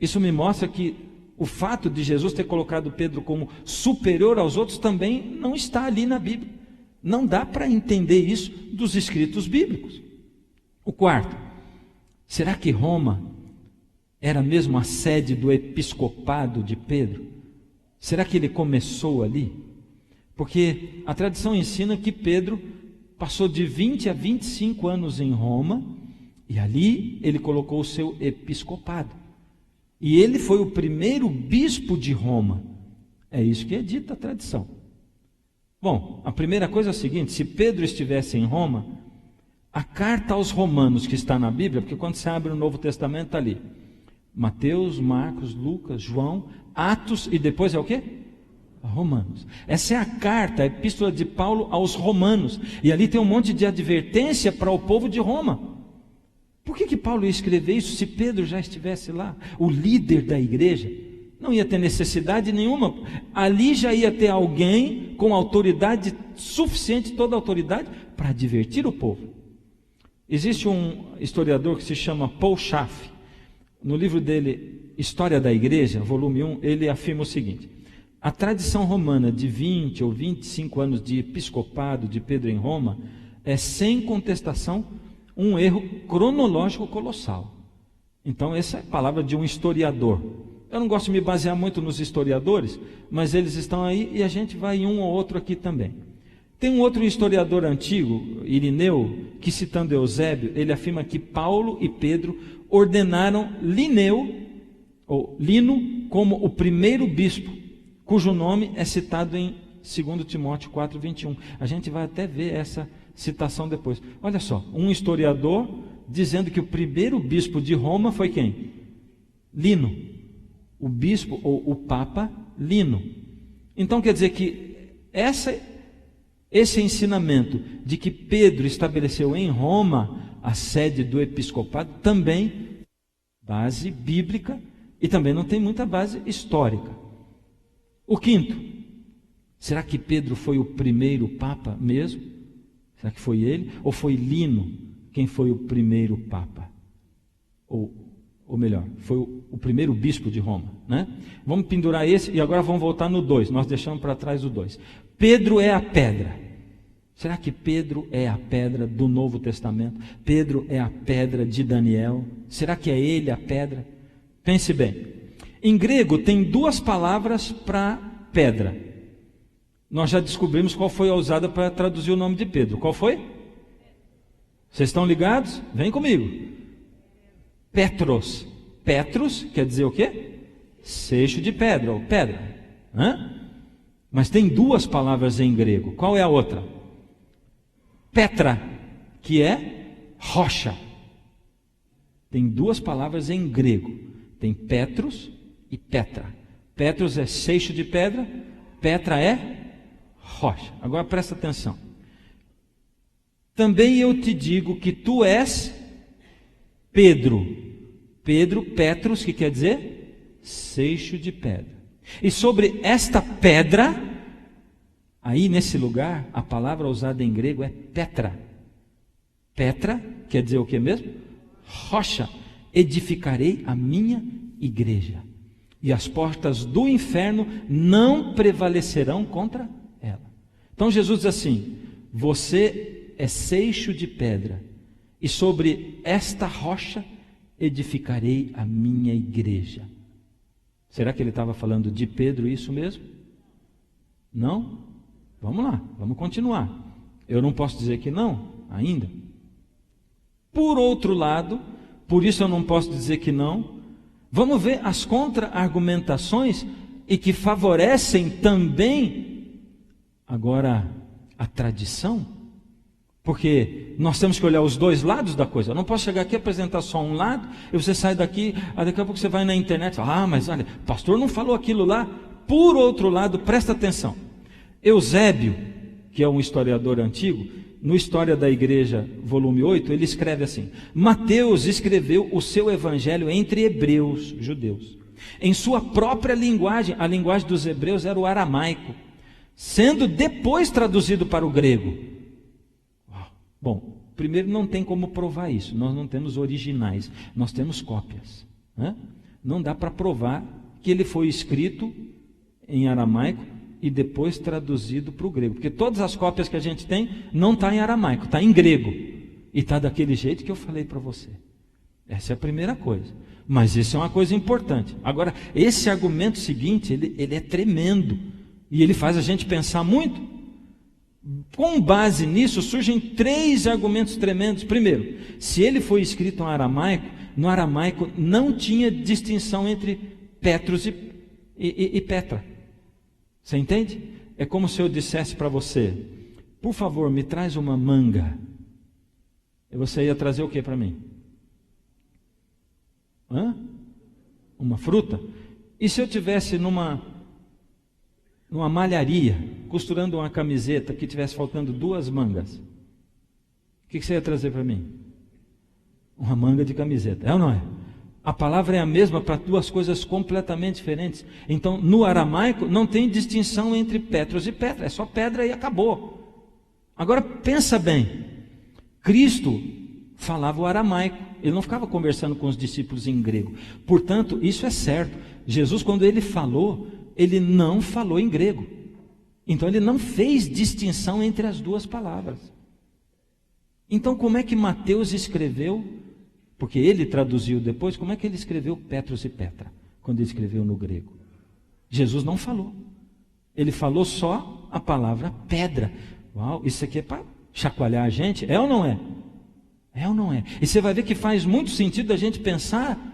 isso me mostra que o fato de Jesus ter colocado Pedro como superior aos outros também não está ali na Bíblia. Não dá para entender isso dos escritos bíblicos. O quarto, será que Roma era mesmo a sede do episcopado de Pedro? Será que ele começou ali? Porque a tradição ensina que Pedro passou de 20 a 25 anos em Roma, e ali ele colocou o seu episcopado. E ele foi o primeiro bispo de Roma. É isso que é dita a tradição. Bom, a primeira coisa é a seguinte: se Pedro estivesse em Roma, a carta aos Romanos que está na Bíblia, porque quando você abre o Novo Testamento está ali Mateus, Marcos, Lucas, João, Atos, e depois é o quê? Romanos. Essa é a carta, a epístola de Paulo aos Romanos, e ali tem um monte de advertência para o povo de Roma. Por que Paulo ia escrever isso se Pedro já estivesse lá? O líder da igreja não ia ter necessidade nenhuma. Ali já ia ter alguém com autoridade suficiente, toda a autoridade, para advertir o povo. Existe um historiador que se chama Paul Schaff. No livro dele, História da Igreja, volume 1, ele afirma o seguinte: a tradição romana de 20 ou 25 anos de episcopado de Pedro em Roma é, sem contestação, um erro cronológico colossal. Então, essa é a palavra de um historiador. Eu não gosto de me basear muito nos historiadores, mas eles estão aí e a gente vai em um ou outro aqui também. Tem um outro historiador antigo, Irineu, que, citando Eusébio, ele afirma que Paulo e Pedro ordenaram Lino como o primeiro bispo, cujo nome é citado em 2 Timóteo 4, 21. A gente vai até ver essa citação depois. Olha só, um historiador dizendo que o primeiro bispo de Roma foi quem? Lino, o bispo ou o Papa Lino. Então quer dizer que esse ensinamento de que Pedro estabeleceu em Roma a sede do episcopado também base bíblica e também não tem muita base histórica. O quinto, será que Pedro foi o primeiro papa mesmo? Será que foi ele? Ou foi Lino quem foi o primeiro papa? Ou melhor, foi o primeiro bispo de Roma, né? Vamos pendurar esse e agora vamos voltar no 2. Nós deixamos para trás o 2. Pedro é a pedra. Será que Pedro é a pedra do Novo Testamento? Pedro é a pedra de Daniel? Será que é ele a pedra? Pense bem. Em grego tem duas palavras para pedra. Nós já descobrimos qual foi a usada para traduzir o nome de Pedro. Qual foi? Vocês estão ligados? Vem comigo. Petros. Petros quer dizer o quê? Seixo de pedra, ou pedra. Mas tem duas palavras em grego. Qual é a outra? Petra, que é rocha. Tem duas palavras em grego. Tem Petros e Petra. Petros é seixo de pedra, Petra é rocha. Agora presta atenção. Também eu te digo que tu és Pedro. Pedro, Petros, que quer dizer seixo de pedra. E sobre esta pedra, aí nesse lugar, a palavra usada em grego é Petra. Petra quer dizer o que mesmo? Rocha. Edificarei a minha igreja, e as portas do inferno não prevalecerão contra ela. Então Jesus diz assim: você é seixo de pedra, e sobre esta rocha edificarei a minha igreja. Será que ele estava falando de Pedro isso mesmo? Não? Vamos lá, vamos continuar. Eu não posso dizer que não, ainda. Por outro lado, por isso eu não posso dizer que não, vamos ver as contra-argumentações e que favorecem também, agora, a tradição. Porque nós temos que olhar os dois lados da coisa. Eu não posso chegar aqui e apresentar só um lado, e você sai daqui, daqui a pouco você vai na internet e fala: mas olha, o pastor não falou aquilo lá. Por outro lado, presta atenção. Eusébio, que é um historiador antigo, no História da Igreja, volume 8, ele escreve assim: Mateus escreveu o seu evangelho entre hebreus, judeus, em sua própria linguagem. A linguagem dos hebreus era o aramaico, sendo depois traduzido para o grego. Bom, primeiro, não tem como provar isso. Nós não temos originais, nós temos cópias, né? Não dá para provar que ele foi escrito em aramaico e depois traduzido para o grego, porque todas as cópias que a gente tem não está em aramaico, está em grego, e está daquele jeito que eu falei para você. Essa é a primeira coisa, mas isso é uma coisa importante. Agora, esse argumento seguinte, ele é tremendo, e ele faz a gente pensar muito. Com base nisso, surgem três argumentos tremendos. Primeiro, se ele foi escrito em aramaico, no aramaico não tinha distinção entre Petros e Petra. Você entende? É como se eu dissesse para você: por favor, me traz uma manga. E você ia trazer o que para mim? Uma fruta? E se eu tivesse numa malharia, costurando uma camiseta que tivesse faltando 2 mangas, o que você ia trazer para mim? Uma manga de camiseta, é ou não é? A palavra é a mesma para 2 coisas completamente diferentes. Então, no aramaico não tem distinção entre Petros e Petra, é só pedra e acabou. Agora pensa bem, Cristo falava o aramaico, ele não ficava conversando com os discípulos em grego. Portanto, isso é certo. Jesus, quando ele falou, ele não falou em grego. Então ele não fez distinção entre as 2 palavras. Então como é que Mateus escreveu? Porque ele traduziu depois. Como é que ele escreveu Petros e Petra, quando ele escreveu no grego? Jesus não falou. Ele falou só a palavra pedra. Uau, isso aqui é para chacoalhar a gente? É ou não é? É ou não é? E você vai ver que faz muito sentido a gente pensar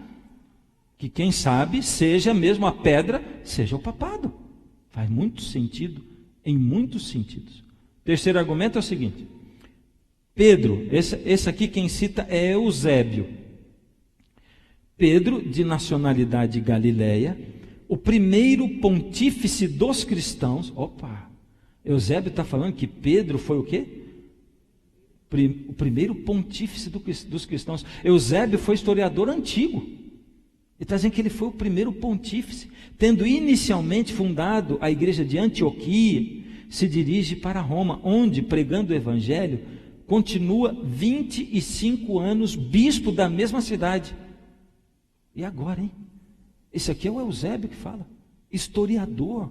que quem sabe seja mesmo a pedra, seja o papado. Faz muito sentido, em muitos sentidos. Terceiro argumento é o seguinte: Pedro, esse aqui quem cita é Eusébio. Pedro, de nacionalidade galileia, o primeiro pontífice dos cristãos. Opa, Eusébio está falando que Pedro foi o quê? O primeiro pontífice dos cristãos. Eusébio foi historiador antigo. Ele está dizendo que ele foi o primeiro pontífice, tendo inicialmente fundado a igreja de Antioquia, se dirige para Roma, onde, pregando o evangelho, continua 25 anos bispo da mesma cidade. E agora, hein? Esse aqui é o Eusébio que fala, historiador.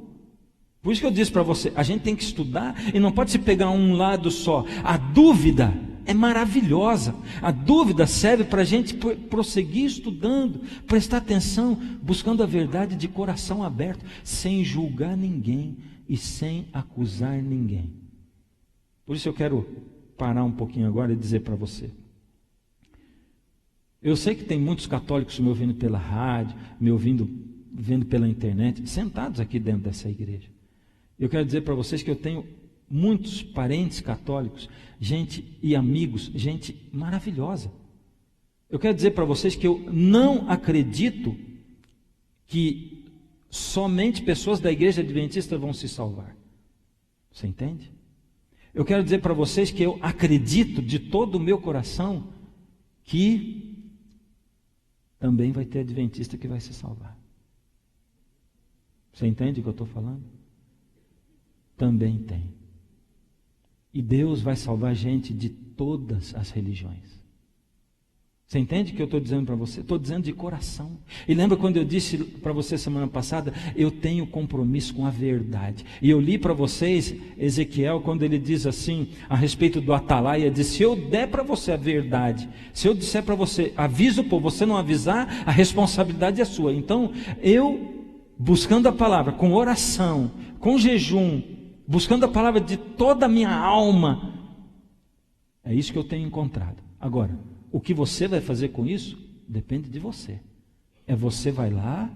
Por isso que eu disse para você, a gente tem que estudar e não pode se pegar um lado só. A dúvida é maravilhosa. A dúvida serve para a gente prosseguir estudando, prestar atenção, buscando a verdade de coração aberto, sem julgar ninguém e sem acusar ninguém. Por isso eu quero parar um pouquinho agora e dizer para você. Eu sei que tem muitos católicos me ouvindo pela rádio, vendo pela internet, sentados aqui dentro dessa igreja. Eu quero dizer para vocês que eu tenho muitos parentes católicos, gente e amigos, gente maravilhosa. Eu quero dizer para vocês que eu não acredito que somente pessoas da igreja adventista vão se salvar. Você entende? Eu quero dizer para vocês que eu acredito de todo o meu coração que também vai ter adventista que vai se salvar. Você entende o que eu estou falando? Também tem. E Deus vai salvar gente de todas as religiões. Você entende o que eu estou dizendo para você? Estou dizendo de coração. E lembra quando eu disse para você semana passada, eu tenho compromisso com a verdade. E eu li para vocês Ezequiel, quando ele diz assim, a respeito do atalaia, diz, se eu der para você a verdade, se eu disser para você, avisa o povo, você não avisar, a responsabilidade é sua. Então, eu, buscando a palavra, com oração, com jejum, buscando a palavra de toda a minha alma, é isso que eu tenho encontrado. Agora, o que você vai fazer com isso, depende de você. Você vai lá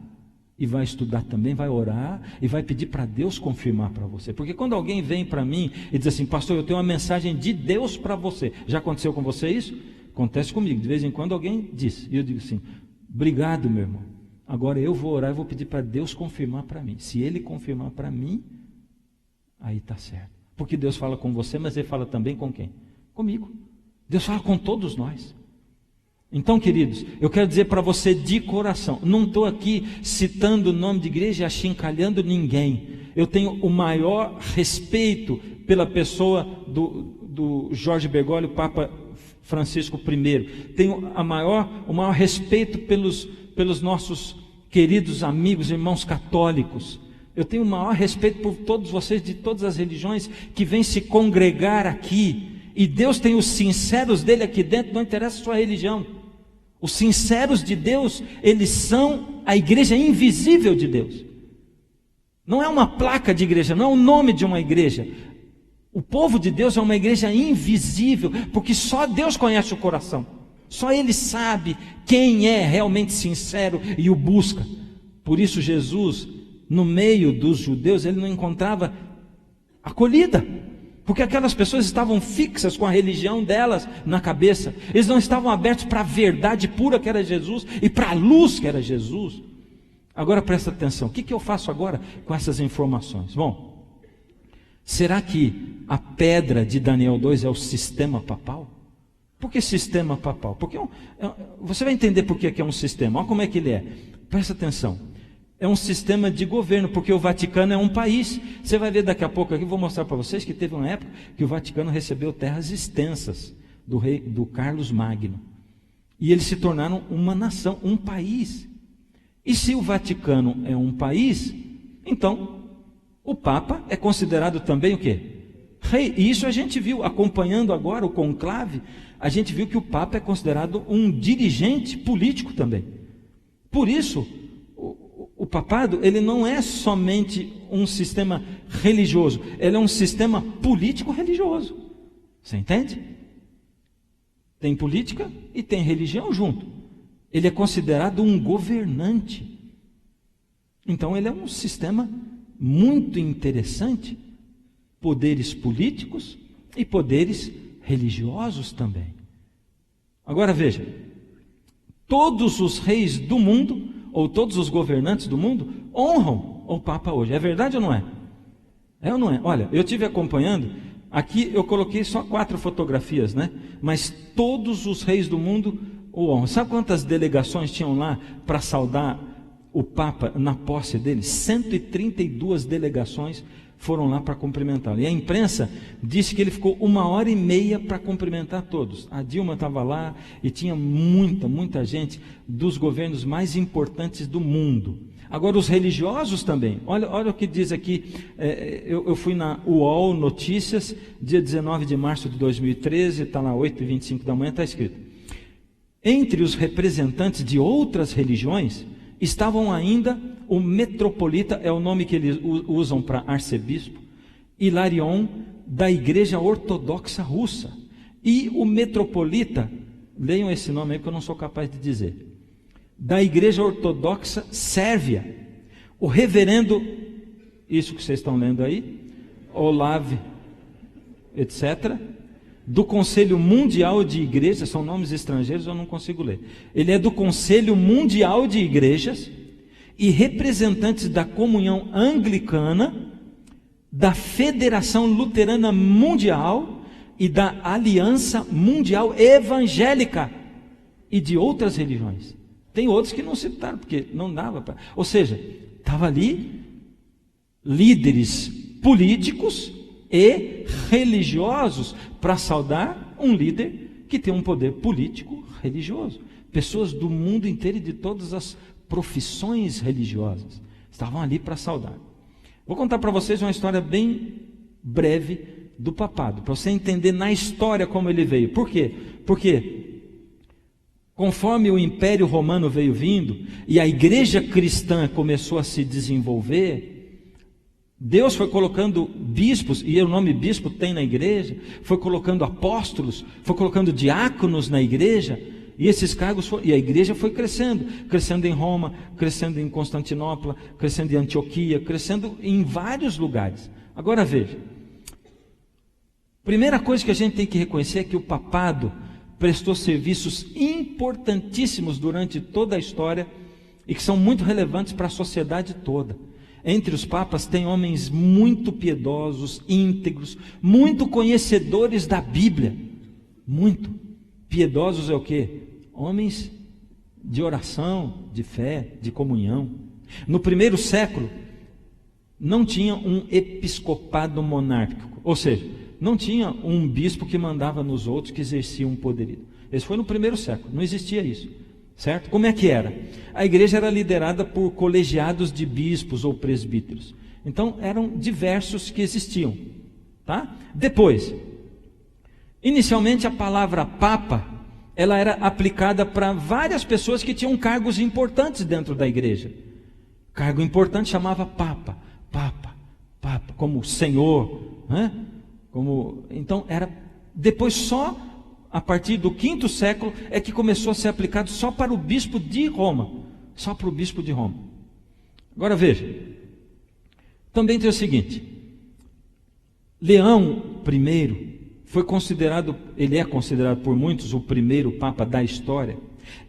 e vai estudar também, vai orar e vai pedir para Deus confirmar para você. Porque quando alguém vem para mim e diz assim, pastor, eu tenho uma mensagem de Deus para você. Já aconteceu com você isso? Acontece comigo. De vez em quando alguém diz, e eu digo assim, obrigado meu irmão. Agora eu vou orar e vou pedir para Deus confirmar para mim. Se Ele confirmar para mim, aí está certo. Porque Deus fala com você, mas Ele fala também com quem? Comigo. Deus fala com todos nós. Então, queridos, eu quero dizer para você de coração, não estou aqui citando o nome de igreja e achincalhando ninguém. Eu tenho o maior respeito pela pessoa do Jorge Bergoglio, Papa Francisco I. Tenho o maior respeito pelos nossos queridos amigos, irmãos católicos. Eu tenho o maior respeito por todos vocês de todas as religiões que vêm se congregar aqui. E Deus tem os sinceros dele aqui dentro, não interessa a sua religião. Os sinceros de Deus, eles são a igreja invisível de Deus. Não é uma placa de igreja, não é o nome de uma igreja. O povo de Deus é uma igreja invisível, porque só Deus conhece o coração. Só Ele sabe quem é realmente sincero e o busca. Por isso Jesus, no meio dos judeus, ele não encontrava acolhida. Porque aquelas pessoas estavam fixas com a religião delas na cabeça. Eles não estavam abertos para a verdade pura que era Jesus e para a luz que era Jesus. Agora presta atenção, o que eu faço agora com essas informações? Bom, será que a pedra de Daniel 2 é o sistema papal? Por que sistema papal? Porque você vai entender por que é um sistema. Olha como é que ele é. Presta atenção. É um sistema de governo, porque o Vaticano é um país. Você vai ver daqui a pouco aqui, vou mostrar para vocês que teve uma época que o Vaticano recebeu terras extensas do Carlos Magno. E eles se tornaram uma nação, um país. E se o Vaticano é um país, então o Papa é considerado também o quê? Rei. E isso a gente viu, acompanhando agora o conclave, a gente viu que o Papa é considerado um dirigente político também. Por isso, o papado, ele não é somente um sistema religioso, ele é um sistema político-religioso. Você entende? Tem política e tem religião junto. Ele é considerado um governante. Então ele é um sistema muito interessante, poderes políticos e poderes religiosos também. Agora veja, todos os reis do mundo, ou todos os governantes do mundo, honram o Papa hoje. É verdade ou não é? É ou não é? Olha, eu estive acompanhando, aqui eu coloquei só 4 fotografias, né? Mas todos os reis do mundo o honram. Sabe quantas delegações tinham lá para saudar o Papa na posse dele? 132 delegações foram lá para cumprimentá-lo. E a imprensa disse que ele ficou 1h30 para cumprimentar todos. A Dilma estava lá e tinha muita gente dos governos mais importantes do mundo. Agora os religiosos também. Olha o que diz aqui. Eu fui na UOL Notícias, dia 19 de março de 2013, está lá 8h25 da manhã, está escrito: entre os representantes de outras religiões estavam ainda o metropolita, é o nome que eles usam para arcebispo, Hilarion, da Igreja Ortodoxa Russa, e o metropolita, leiam esse nome aí que eu não sou capaz de dizer, da Igreja Ortodoxa Sérvia, o reverendo, isso que vocês estão lendo aí, Olav, etc., do Conselho Mundial de Igrejas, são nomes estrangeiros, eu não consigo ler. Ele é do Conselho Mundial de Igrejas e representantes da Comunhão Anglicana, da Federação Luterana Mundial e da Aliança Mundial Evangélica e de outras religiões. Tem outros que não citaram, porque não dava para... Ou seja, estava ali líderes políticos e religiosos para saudar um líder que tem um poder político religioso. Pessoas do mundo inteiro e de todas as profissões religiosas estavam ali para saudar. Vou contar para vocês uma história bem breve do papado, para você entender na história como ele veio. Por quê? Porque conforme o Império Romano veio vindo e a igreja cristã começou a se desenvolver, Deus foi colocando bispos, e o nome bispo tem na igreja, foi colocando apóstolos, foi colocando diáconos na igreja, e esses cargos e a igreja foi crescendo em Roma, crescendo em Constantinopla, crescendo em Antioquia, crescendo em vários lugares. Agora veja, primeira coisa que a gente tem que reconhecer é que o papado prestou serviços importantíssimos durante toda a história e que são muito relevantes para a sociedade toda. Entre os papas tem homens muito piedosos, íntegros, muito conhecedores da Bíblia. Muito. Piedosos é o quê? Homens de oração, de fé, de comunhão. No primeiro século, não tinha um episcopado monárquico. Ou seja, não tinha um bispo que mandava nos outros, que exercia um poderio. Esse foi no primeiro século, não existia isso. Certo? Como é que era? A igreja era liderada por colegiados de bispos ou presbíteros. Então, eram diversos que existiam. Tá? Depois, inicialmente a palavra papa, ela era aplicada para várias pessoas que tinham cargos importantes dentro da igreja. Cargo importante chamava papa, como senhor, né? Então, era depois só... A partir do 5º século é que começou a ser aplicado só para o bispo de Roma. Só para o bispo de Roma. Agora veja. Também tem o seguinte. Leão I foi considerado, ele é considerado por muitos o primeiro papa da história.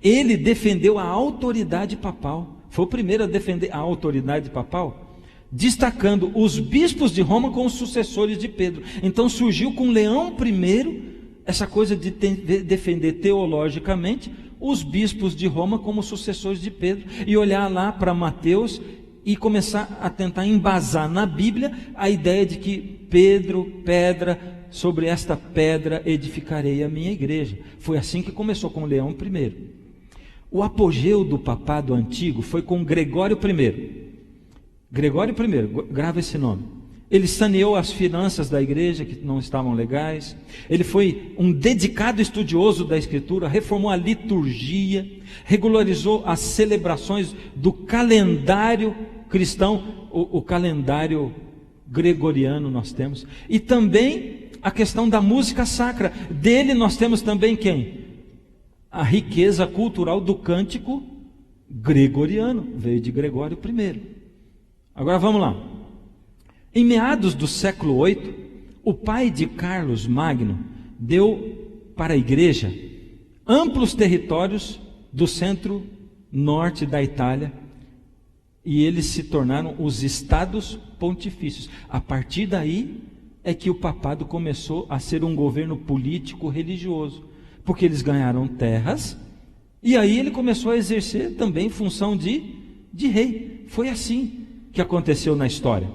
Ele defendeu a autoridade papal. Foi o primeiro a defender a autoridade papal, destacando os bispos de Roma como sucessores de Pedro. Então surgiu com Leão I essa coisa de defender teologicamente os bispos de Roma como sucessores de Pedro, e olhar lá para Mateus e começar a tentar embasar na Bíblia a ideia de que Pedro, pedra, sobre esta pedra edificarei a minha igreja. Foi assim que começou com Leão I. O apogeu do papado antigo foi com Gregório I. Gregório I, grava esse nome. Ele saneou as finanças da igreja que não estavam legais. Ele foi um dedicado estudioso da Escritura, reformou a liturgia, regularizou as celebrações do calendário cristão, o calendário gregoriano nós temos, e também a questão da música sacra. Dele nós temos também quem? A riqueza cultural do cântico gregoriano, veio de Gregório I. Agora vamos lá. Em meados do século VIII, o pai de Carlos Magno deu para a igreja amplos territórios do centro-norte da Itália e eles se tornaram os estados pontifícios. A partir daí é que o papado começou a ser um governo político religioso, porque eles ganharam terras, e aí ele começou a exercer também função de rei. Foi assim que aconteceu na história.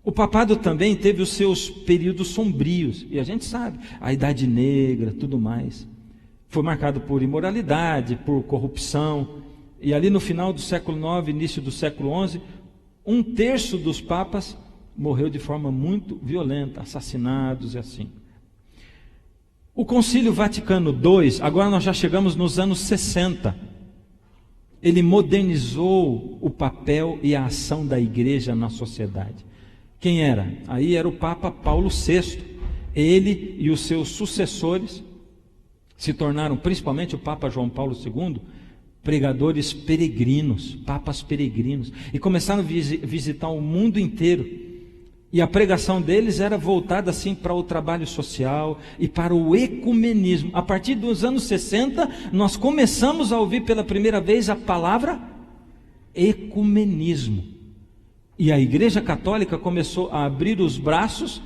O papado também teve os seus períodos sombrios, e a gente sabe, a Idade Negra, tudo mais. Foi marcado por imoralidade, por corrupção, e ali no final do século IX, início do século XI, 1/3 dos papas morreu de forma muito violenta, assassinados e assim. O Concílio Vaticano II, agora nós já chegamos nos anos 60, ele modernizou o papel e a ação da igreja na sociedade. Quem era? Aí era o Papa Paulo VI. Ele e os seus sucessores se tornaram, principalmente o Papa João Paulo II, pregadores peregrinos, papas peregrinos, e começaram a visitar o mundo inteiro. E a pregação deles era voltada assim para o trabalho social e para o ecumenismo. A partir dos anos 60, nós começamos a ouvir pela primeira vez a palavra ecumenismo. E a Igreja Católica começou a abrir os braços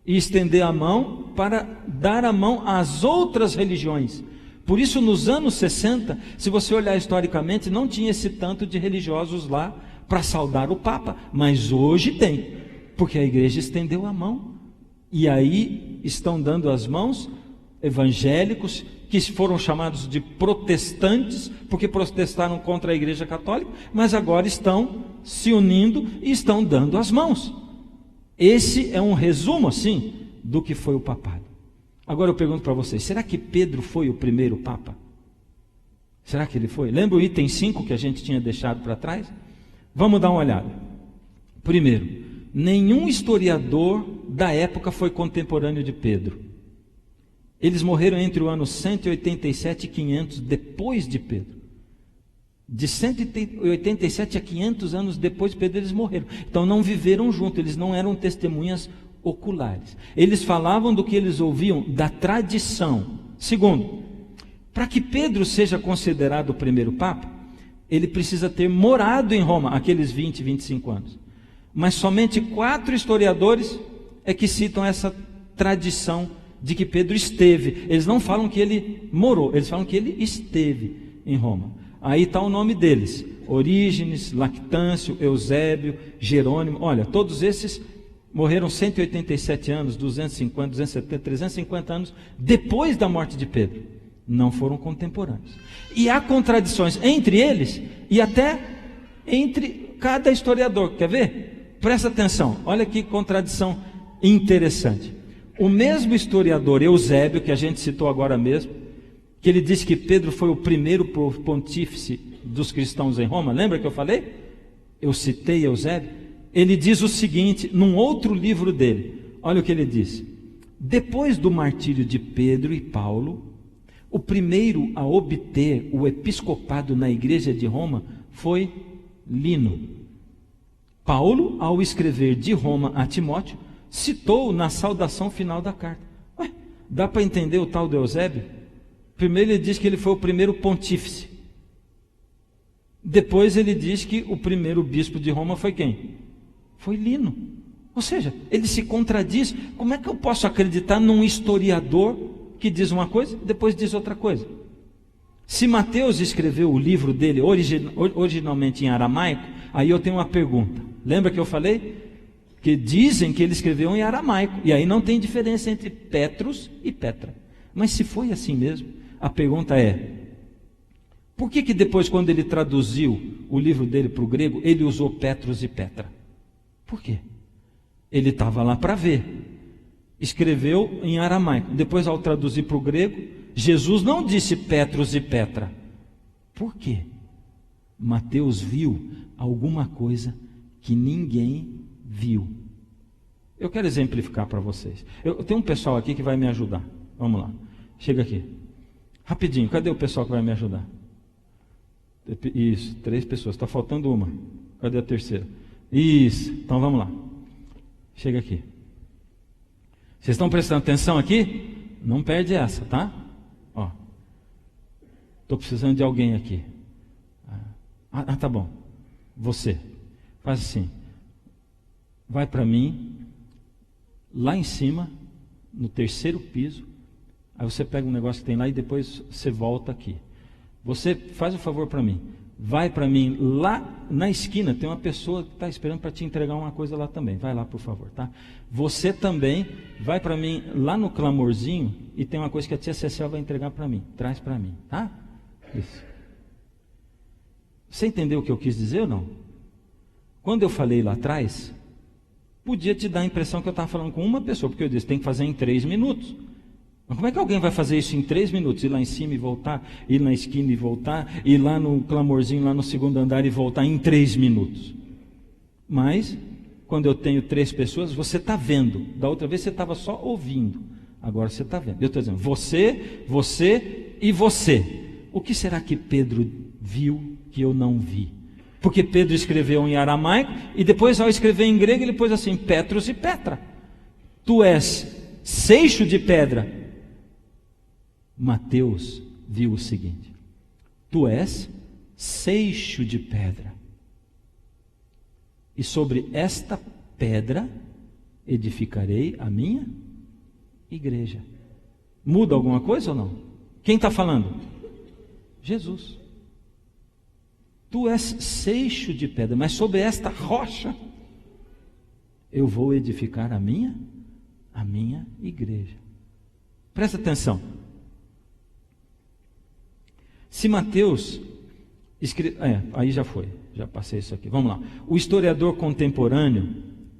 e estender a mão para dar a mão às outras religiões. Por isso, nos anos 60, se você olhar historicamente, não tinha esse tanto de religiosos lá para saudar o Papa, mas hoje tem, porque a igreja estendeu a mão, e aí estão dando as mãos evangélicos, que foram chamados de protestantes, porque protestaram contra a Igreja Católica, mas agora estão se unindo e estão dando as mãos. Esse é um resumo, assim, do que foi o papado. Agora eu pergunto para vocês, será que Pedro foi o primeiro papa? Será que ele foi? Lembra o item 5 que a gente tinha deixado para trás? Vamos dar uma olhada. Primeiro, nenhum historiador da época foi contemporâneo de Pedro. Eles morreram entre o ano 187 e 500 depois de Pedro. De 187 a 500 anos depois de Pedro eles morreram. Então não viveram juntos, eles não eram testemunhas oculares. Eles falavam do que eles ouviam da tradição. Segundo, para que Pedro seja considerado o primeiro papa, ele precisa ter morado em Roma aqueles 20, 25 anos. Mas somente 4 historiadores é que citam essa tradição de que Pedro esteve. Eles não falam que ele morou, eles falam que ele esteve em Roma. Aí está o nome deles: Orígenes, Lactâncio, Eusébio, Jerônimo. Olha, todos esses morreram 187 anos, 250, 270, 350 anos depois da morte de Pedro. Não foram contemporâneos. E há contradições entre eles e até entre cada historiador. Quer ver? Presta atenção, olha que contradição interessante. O mesmo historiador Eusébio, que a gente citou agora mesmo, que ele disse que Pedro foi o primeiro pontífice dos cristãos em Roma, lembra que eu falei? Eu citei Eusébio. Ele diz o seguinte, num outro livro dele, olha o que ele diz: depois do martírio de Pedro e Paulo, o primeiro a obter o episcopado na igreja de Roma foi Lino. Paulo, ao escrever de Roma a Timóteo, citou na saudação final da carta. Ué, dá para entender o tal de Eusébio? Primeiro ele diz que ele foi o primeiro pontífice. Depois ele diz que o primeiro bispo de Roma foi quem? Foi Lino. Ou seja, ele se contradiz. Como é que eu posso acreditar num historiador que diz uma coisa e depois diz outra coisa? Se Mateus escreveu o livro dele originalmente em aramaico, aí eu tenho uma pergunta. Lembra que eu falei? Que dizem que ele escreveu em aramaico, e aí não tem diferença entre Petrus e Petra. Mas se foi assim mesmo, a pergunta é: por que depois, quando ele traduziu o livro dele para o grego, ele usou Petrus e Petra? Por quê? Ele estava lá para ver. Escreveu em aramaico. Depois, ao traduzir para o grego, Jesus não disse Petrus e Petra. Por quê? Mateus viu alguma coisa que ninguém viu. Eu quero exemplificar para vocês. Eu tenho um pessoal aqui que vai me ajudar. Vamos lá. Chega aqui. Rapidinho. Cadê o pessoal que vai me ajudar? Isso. 3 pessoas. Está faltando uma. Cadê a terceira? Isso. Então vamos lá. Chega aqui. Vocês estão prestando atenção aqui? Não perde essa, tá? Ó. Estou precisando de alguém aqui. Tá bom. Você, faz assim, vai para mim, lá em cima, no 3º piso, aí você pega um negócio que tem lá e depois você volta aqui. Você faz o favor para mim, vai para mim lá na esquina, tem uma pessoa que está esperando para te entregar uma coisa lá também, vai lá por favor, tá? Você também vai para mim lá no clamorzinho e tem uma coisa que a tia Cecília vai entregar para mim, traz para mim, tá? Isso. Você entendeu o que eu quis dizer ou não? Quando eu falei lá atrás, podia te dar a impressão que eu estava falando com uma pessoa, porque eu disse, tem que fazer em 3 minutos. Mas como é que alguém vai fazer isso em 3 minutos? Ir lá em cima e voltar, ir na esquina e voltar, ir lá no clamorzinho, lá no 2º andar e voltar em 3 minutos. Mas, quando eu tenho 3 pessoas, você está vendo. Da outra vez você estava só ouvindo. Agora você está vendo. Eu estou dizendo, você, você e você. O que será que Pedro viu que eu não vi? Porque Pedro escreveu em aramaico e depois, ao escrever em grego, ele pôs assim, Petros e Petra. Tu és seixo de pedra. Mateus viu o seguinte: tu és seixo de pedra, e sobre esta pedra edificarei a minha igreja. Muda alguma coisa ou não? Quem está falando? Jesus. Tu és seixo de pedra, mas sobre esta rocha eu vou edificar a minha igreja. Presta atenção. Se Mateus aí já passei isso aqui. Vamos lá. O historiador contemporâneo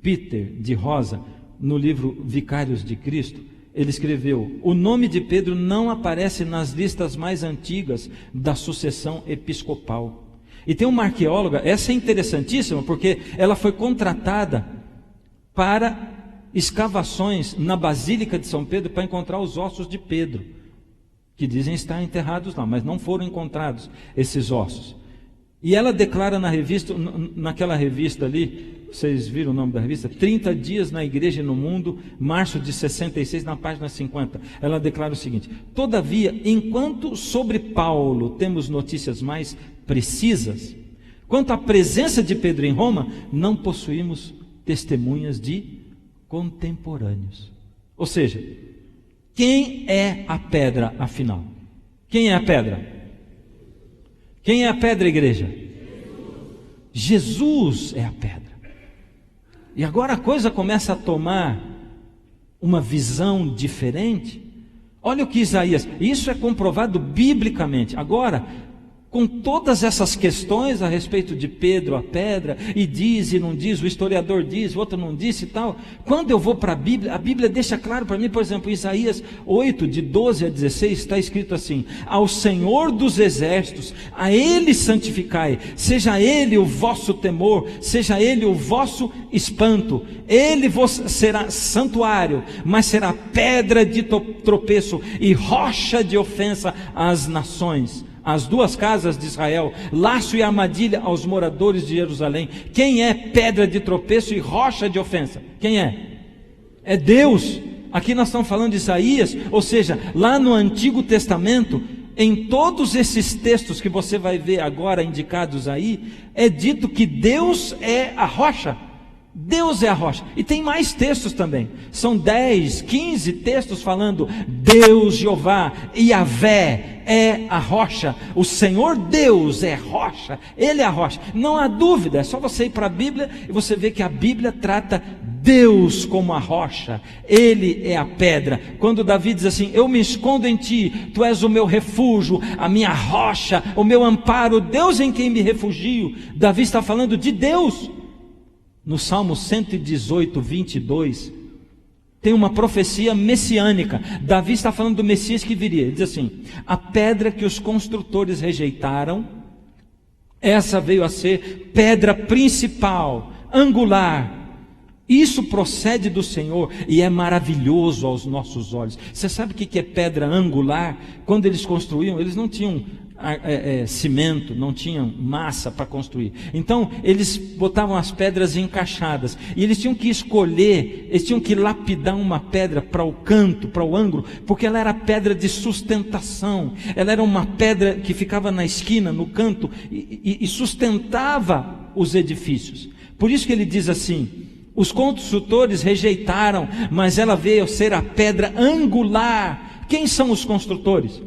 Peter de Rosa, no livro Vicários de Cristo, ele escreveu: o nome de Pedro não aparece nas listas mais antigas da sucessão episcopal. E tem uma arqueóloga, essa é interessantíssima, porque ela foi contratada para escavações na Basílica de São Pedro para encontrar os ossos de Pedro, que dizem estar enterrados lá, mas não foram encontrados esses ossos. E ela declara na revista, naquela revista ali, vocês viram o nome da revista? 30 Dias na Igreja e no Mundo, março de 66, na página 50. Ela declara o seguinte: todavia, enquanto sobre Paulo temos notícias mais precisas, quanto à presença de Pedro em Roma, não possuímos testemunhas de contemporâneos. Ou seja, quem é a pedra, afinal? Quem é a pedra? Quem é a pedra, igreja? Jesus é a pedra. E agora a coisa começa a tomar uma visão diferente. Olha o que Isaías, isso é comprovado biblicamente. Agora, com todas essas questões a respeito de Pedro, a pedra, e diz e não diz, o historiador diz, o outro não disse e tal. Quando eu vou para a Bíblia deixa claro para mim, por exemplo, Isaías 8, de 12 a 16, está escrito assim: ao Senhor dos exércitos, a Ele santificai, seja Ele o vosso temor, seja Ele o vosso espanto. Ele vos será santuário, mas será pedra de tropeço e rocha de ofensa às nações. As duas casas de Israel, laço e armadilha aos moradores de Jerusalém. Quem é pedra de tropeço e rocha de ofensa? Quem é? É Deus. Aqui nós estamos falando de Isaías, ou seja, lá no Antigo Testamento, em todos esses textos que você vai ver agora indicados aí, é dito que Deus é a rocha. Deus é a rocha. E tem mais textos também. São 10, 15 textos falando Deus, Jeová, Yahvé é a rocha. O Senhor Deus é rocha. Ele é a rocha. Não há dúvida. É só você ir para a Bíblia e você vê que a Bíblia trata Deus como a rocha. Ele é a pedra. Quando Davi diz assim: eu me escondo em ti, tu és o meu refúgio, a minha rocha, o meu amparo, Deus em quem me refugio. Davi está falando de Deus. No Salmo 118, 22, tem uma profecia messiânica. Davi está falando do Messias que viria. Ele diz assim: a pedra que os construtores rejeitaram, essa veio a ser pedra principal, angular. Isso procede do Senhor e é maravilhoso aos nossos olhos. Você sabe o que é pedra angular? Quando eles construíam, eles não tinham cimento, não tinham massa para construir. Então eles botavam as pedras encaixadas e eles tinham que escolher, eles tinham que lapidar uma pedra para o canto, para o ângulo, porque ela era pedra de sustentação. Ela era uma pedra que ficava na esquina, no canto, e sustentava os edifícios. Por isso que ele diz assim: os construtores rejeitaram, mas ela veio ser a pedra angular. Quem são os construtores?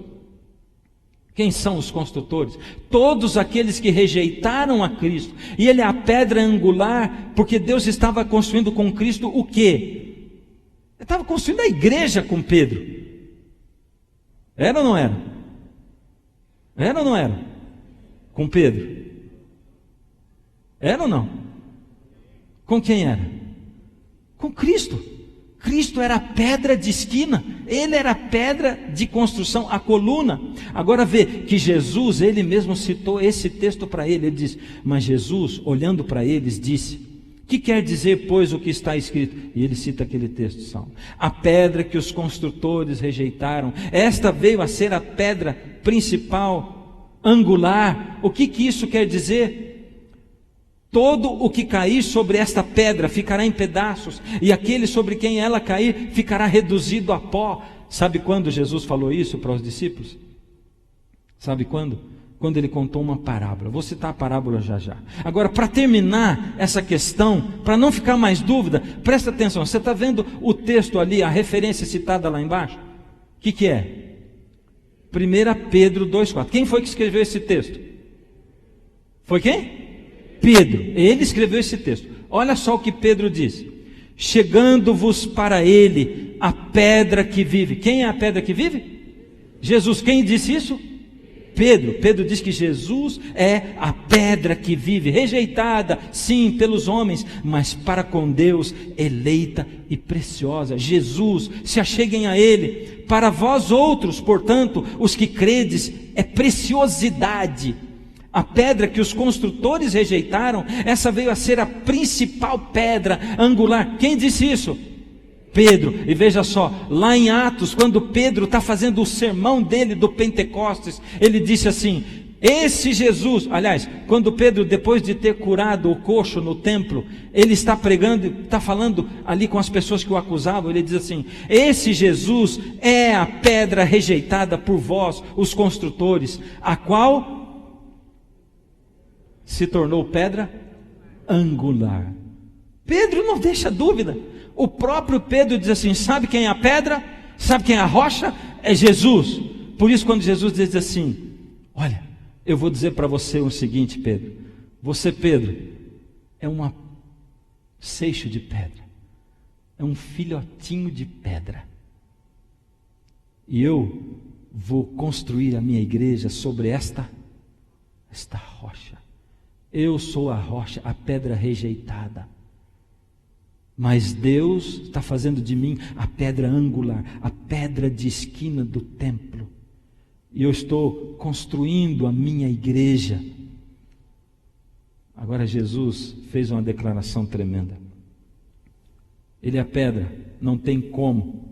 Quem são os construtores? Todos aqueles que rejeitaram a Cristo. E ele é a pedra angular, porque Deus estava construindo com Cristo o quê? Ele estava construindo a igreja com Pedro. Era ou não era? Era ou não era? Com Pedro. Era ou não? Com quem era? Com Cristo. Cristo era a pedra de esquina, ele era a pedra de construção, a coluna. Agora vê que Jesus, ele mesmo citou esse texto para ele diz: mas Jesus, olhando para eles, disse: que quer dizer, pois, o que está escrito? E ele cita aquele texto, Salmo: a pedra que os construtores rejeitaram, esta veio a ser a pedra principal, angular. O que isso quer dizer? Todo o que cair sobre esta pedra ficará em pedaços, e aquele sobre quem ela cair ficará reduzido a pó. Sabe quando Jesus falou isso para os discípulos? Sabe quando? Quando ele contou uma parábola. Vou citar a parábola já já. Agora, para terminar essa questão, para não ficar mais dúvida, presta atenção. Você está vendo o texto ali, a referência citada lá embaixo? O que é? 1 Pedro 2,4. Quem foi que escreveu esse texto? Foi quem? Pedro. Ele escreveu esse texto. Olha só o que Pedro diz: chegando-vos para ele a pedra que vive. Quem é a pedra que vive? Jesus. Quem disse isso? Pedro. Pedro diz que Jesus é a pedra que vive, rejeitada, sim, pelos homens, mas para com Deus, eleita e preciosa. Jesus, se acheguem a ele. Para vós outros, portanto, os que credes, é preciosidade. A pedra que os construtores rejeitaram, essa veio a ser a principal pedra angular. Quem disse isso? Pedro. E veja só, lá em Atos, quando Pedro está fazendo o sermão dele do Pentecostes, ele disse assim: esse Jesus, aliás, quando Pedro, depois de ter curado o coxo no templo, ele está pregando, está falando ali com as pessoas que o acusavam, ele diz assim: esse Jesus é a pedra rejeitada por vós, os construtores, a qual se tornou pedra angular. Pedro não deixa dúvida. O próprio Pedro diz assim: sabe quem é a pedra? Sabe quem é a rocha? É Jesus. Por isso, quando Jesus diz assim: olha, eu vou dizer para você o seguinte, Pedro. Você, Pedro, é um seixo de pedra, é um filhotinho de pedra, e eu vou construir a minha igreja sobre esta rocha. Eu sou a rocha, a pedra rejeitada. Mas Deus está fazendo de mim a pedra angular, a pedra de esquina do templo. E eu estou construindo a minha igreja. Agora Jesus fez uma declaração tremenda. Ele é a pedra, não tem como.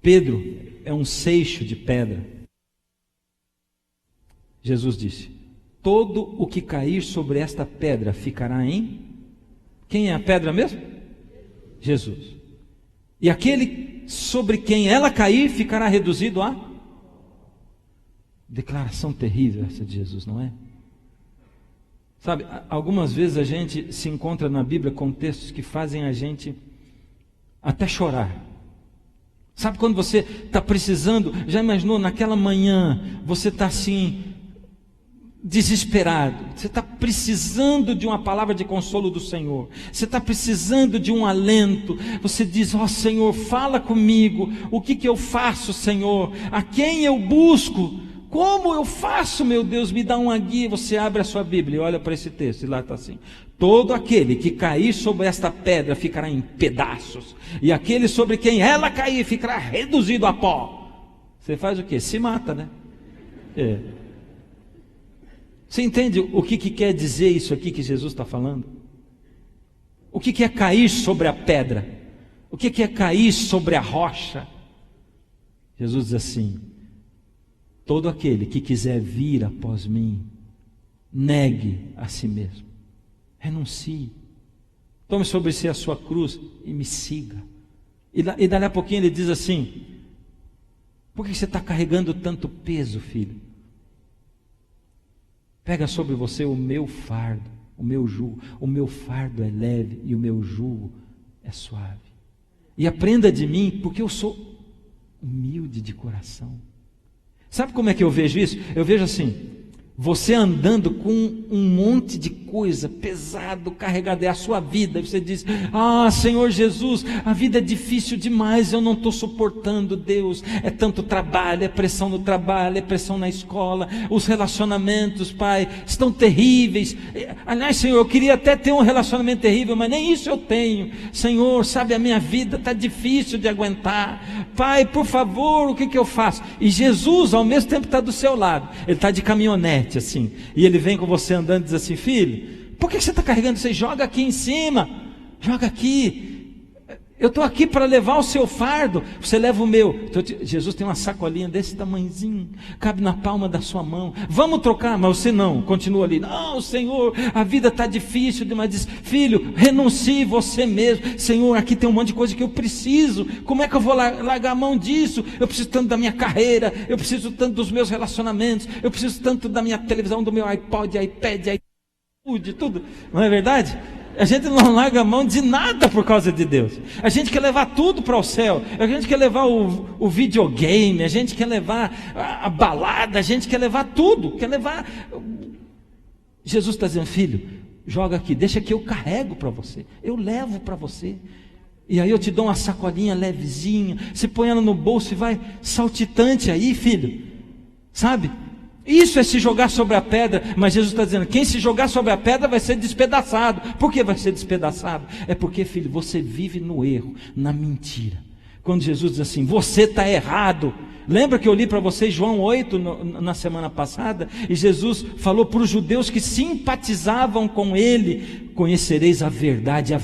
Pedro é um seixo de pedra. Jesus disse: todo o que cair sobre esta pedra ficará em... Quem é a pedra mesmo? Jesus. E aquele sobre quem ela cair ficará reduzido a... Declaração terrível essa de Jesus, não é? Sabe, algumas vezes a gente se encontra na Bíblia com textos que fazem a gente até chorar. Sabe quando você está precisando, já imaginou, naquela manhã, você está assim... desesperado, você está precisando de uma palavra de consolo do Senhor, você está precisando de um alento, você diz: ó Senhor, fala comigo, o que eu faço, Senhor, a quem eu busco, como eu faço, meu Deus, me dá uma guia. Você abre a sua Bíblia e olha para esse texto, e lá está assim: todo aquele que cair sobre esta pedra ficará em pedaços, e aquele sobre quem ela cair ficará reduzido a pó. Você faz o quê? Se mata, né? Você entende o que quer dizer isso aqui que Jesus está falando? O que é cair sobre a pedra? O que é cair sobre a rocha? Jesus diz assim: todo aquele que quiser vir após mim, negue a si mesmo, renuncie, tome sobre si a sua cruz e me siga. E dali a pouquinho ele diz assim: por que você está carregando tanto peso, filho? Pega sobre você o meu fardo, o meu jugo. O meu fardo é leve e o meu jugo é suave. E aprenda de mim, porque eu sou humilde de coração. Sabe como é que eu vejo isso? Eu vejo assim, você andando com um monte de coisa pesado, carregado, é a sua vida, e você diz: ah, Senhor Jesus, a vida é difícil demais, eu não estou suportando, Deus, é tanto trabalho, é pressão no trabalho, é pressão na escola, os relacionamentos, Pai, estão terríveis. Aliás, Senhor, eu queria até ter um relacionamento terrível, mas nem isso eu tenho. Senhor, sabe, a minha vida está difícil de aguentar. Pai, por favor, o que eu faço? E Jesus ao mesmo tempo está do seu lado, ele está de caminhonete assim, e ele vem com você andando e diz assim: filho, por que você está carregando isso aí? Joga aqui em cima, joga aqui, eu estou aqui para levar o seu fardo, você leva o meu. Então, Jesus tem uma sacolinha desse tamanhozinho, cabe na palma da sua mão. Vamos trocar? Mas você não, continua ali. Não, Senhor, a vida está difícil demais. Diz: filho, renuncie você mesmo. Senhor, aqui tem um monte de coisa que eu preciso, como é que eu vou largar a mão disso? Eu preciso tanto da minha carreira, eu preciso tanto dos meus relacionamentos, eu preciso tanto da minha televisão, do meu iPod, iPad, iPod, tudo, não é verdade? A gente não larga a mão de nada por causa de Deus. A gente quer levar tudo para o céu. A gente quer levar o videogame, a gente quer levar a balada, a gente quer levar tudo, quer levar. Jesus está dizendo: filho, joga aqui, deixa que eu carrego para você, eu levo para você. E aí eu te dou uma sacolinha levezinha, você põe ela no bolso e vai saltitante aí, filho, sabe? Isso é se jogar sobre a pedra. Mas Jesus está dizendo: quem se jogar sobre a pedra vai ser despedaçado. Por que vai ser despedaçado? É porque, filho, você vive no erro, na mentira. Quando Jesus diz assim: você está errado. Lembra que eu li para vocês João 8 na semana passada? E Jesus falou para os judeus que simpatizavam com ele: conhecereis a verdade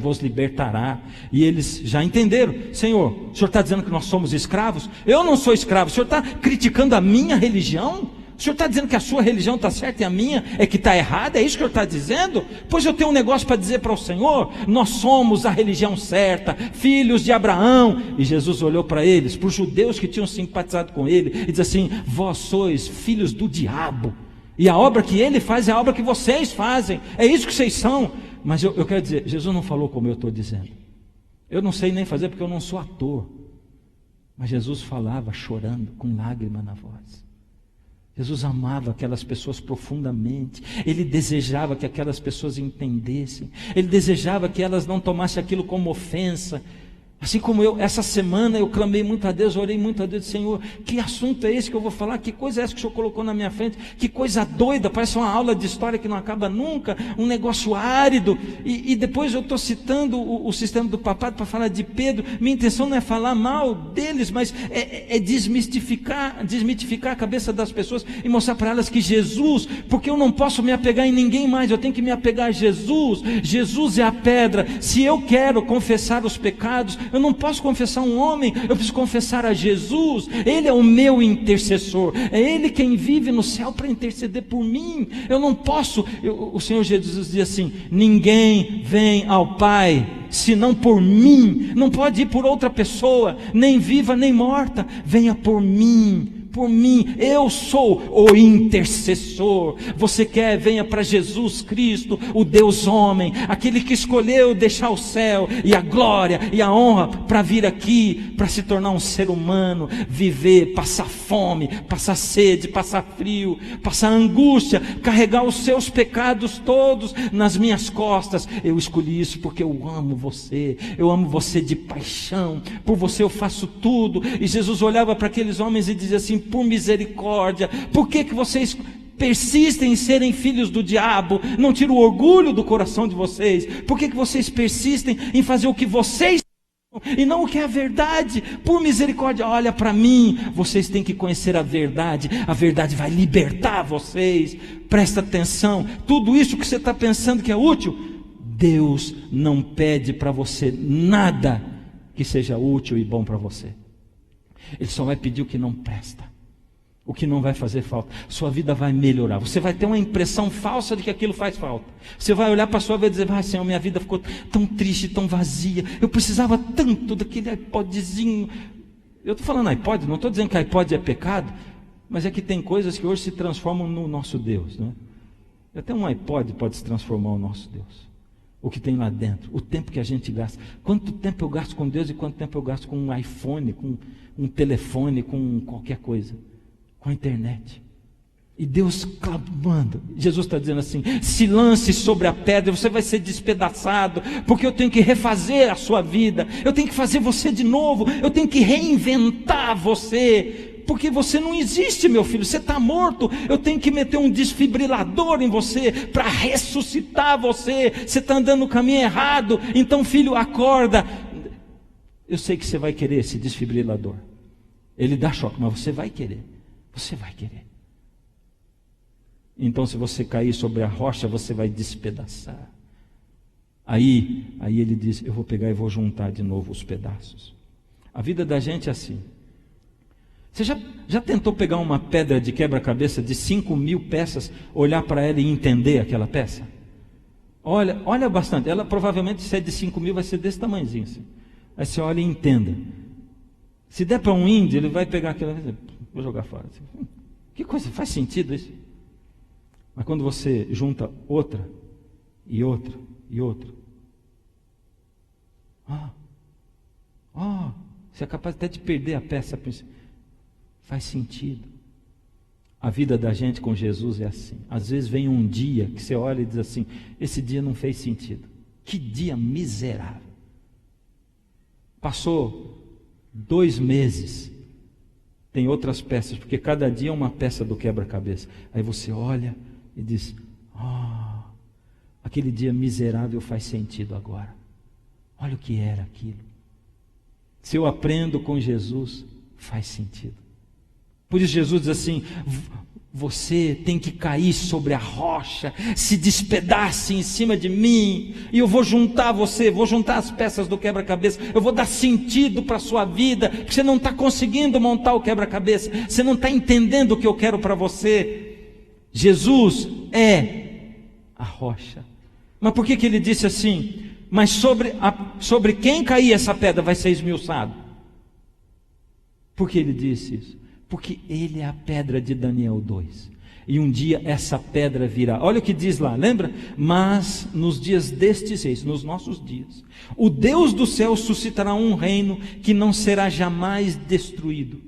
vos libertará. E eles já entenderam: Senhor, o Senhor está dizendo que nós somos escravos? Eu não sou escravo. O Senhor está criticando a minha religião? O Senhor está dizendo que a sua religião está certa e a minha é que está errada? É isso que o Senhor está dizendo? Pois eu tenho um negócio para dizer para o Senhor: nós somos a religião certa, filhos de Abraão. E Jesus olhou para eles, para os judeus que tinham simpatizado com ele, e diz assim: vós sois filhos do diabo, e a obra que ele faz é a obra que vocês fazem, é isso que vocês são. Mas eu quero dizer, Jesus não falou como eu estou dizendo. Eu não sei nem fazer porque eu não sou ator. Mas Jesus falava chorando, com lágrima na voz. Jesus amava aquelas pessoas profundamente. Ele desejava que aquelas pessoas entendessem. Ele desejava que elas não tomassem aquilo como ofensa. Assim como eu, essa semana eu clamei muito a Deus, orei muito a Deus: Senhor, que assunto é esse que eu vou falar? Que coisa é essa que o Senhor colocou na minha frente? Que coisa doida, parece uma aula de história que não acaba nunca, um negócio árido. E depois eu estou citando o sistema do papado para falar de Pedro. Minha intenção não é falar mal deles, mas é desmistificar a cabeça das pessoas e mostrar para elas que Jesus, porque eu não posso me apegar em ninguém mais, eu tenho que me apegar a Jesus. Jesus é a pedra. Se eu quero confessar os pecados, eu não posso confessar um homem, eu preciso confessar a Jesus. Ele é o meu intercessor, é Ele quem vive no céu para interceder por mim. Eu não posso, o Senhor Jesus diz assim: ninguém vem ao Pai senão por mim. Não pode ir por outra pessoa, nem viva nem morta. Venha por mim. Por mim, eu sou o intercessor. Você quer? Venha para Jesus Cristo, o Deus homem, aquele que escolheu deixar o céu e a glória e a honra para vir aqui, para se tornar um ser humano, viver, passar fome, passar sede, passar frio, passar angústia, carregar os seus pecados todos nas minhas costas. Eu escolhi isso porque eu amo você de paixão, por você eu faço tudo. E Jesus olhava para aqueles homens e dizia assim: por misericórdia, por que vocês persistem em serem filhos do diabo? Não tira o orgulho do coração de vocês. Por que vocês persistem em fazer o que vocês e não o que é a verdade? Por misericórdia, olha para mim. Vocês têm que conhecer a verdade vai libertar vocês. Presta atenção, tudo isso que você está pensando que é útil, Deus não pede para você nada que seja útil e bom para você. Ele só vai pedir o que não presta, o que não vai fazer falta. Sua vida vai melhorar. Você vai ter uma impressão falsa de que aquilo faz falta. Você vai olhar para a sua vida e dizer: ai, Senhor, minha vida ficou tão triste, tão vazia. Eu precisava tanto daquele iPodzinho. Eu estou falando iPod, não estou dizendo que iPod é pecado. Mas é que tem coisas que hoje se transformam no nosso Deus, né? Até um iPod pode se transformar no nosso Deus. O que tem lá dentro, o tempo que a gente gasta. Quanto tempo eu gasto com Deus e quanto tempo eu gasto com um iPhone, com um telefone, com qualquer coisa, com a internet. E Deus clamando, Jesus está dizendo assim: se lance sobre a pedra, você vai ser despedaçado, porque eu tenho que refazer a sua vida, eu tenho que fazer você de novo, eu tenho que reinventar você, porque você não existe, meu filho, você está morto, eu tenho que meter um desfibrilador em você, para ressuscitar você está andando no caminho errado, então filho, acorda. Eu sei que você vai querer esse desfibrilador, ele dá choque, mas você vai querer. Então, se você cair sobre a rocha, você vai despedaçar. Aí ele diz: eu vou pegar e vou juntar de novo os pedaços. A vida da gente é assim. Você já tentou pegar uma pedra de quebra-cabeça de 5.000 peças, olhar para ela e entender aquela peça? Olha bastante. Ela provavelmente, se é de 5.000, vai ser desse tamanhozinho assim. Aí você olha e entenda. Se der para um índio, ele vai pegar aquela, vou jogar fora. Que coisa, faz sentido isso? Mas quando você junta outra, e outra, e outra, você é capaz até de perder a peça. Faz sentido. A vida da gente com Jesus é assim. Às vezes vem um dia que você olha e diz assim: esse dia não fez sentido. Que dia miserável. Passou 2 meses, tem outras peças, porque cada dia é uma peça do quebra-cabeça. Aí você olha e diz: aquele dia miserável faz sentido agora. Olha o que era aquilo. Se eu aprendo com Jesus, faz sentido. Por isso Jesus diz assim: você tem que cair sobre a rocha, se despedace em cima de mim, e eu vou juntar você, vou juntar as peças do quebra-cabeça, eu vou dar sentido para a sua vida, porque você não está conseguindo montar o quebra-cabeça, você não está entendendo o que eu quero para você. Jesus é a rocha. Mas por que ele disse assim? Mas sobre quem cair essa pedra vai ser esmiuçado. Por que ele disse isso? Porque ele é a pedra de Daniel 2. E um dia essa pedra virá. Olha o que diz lá, lembra? Mas nos dias destes reis, nos nossos dias, o Deus do céu suscitará um reino que não será jamais destruído.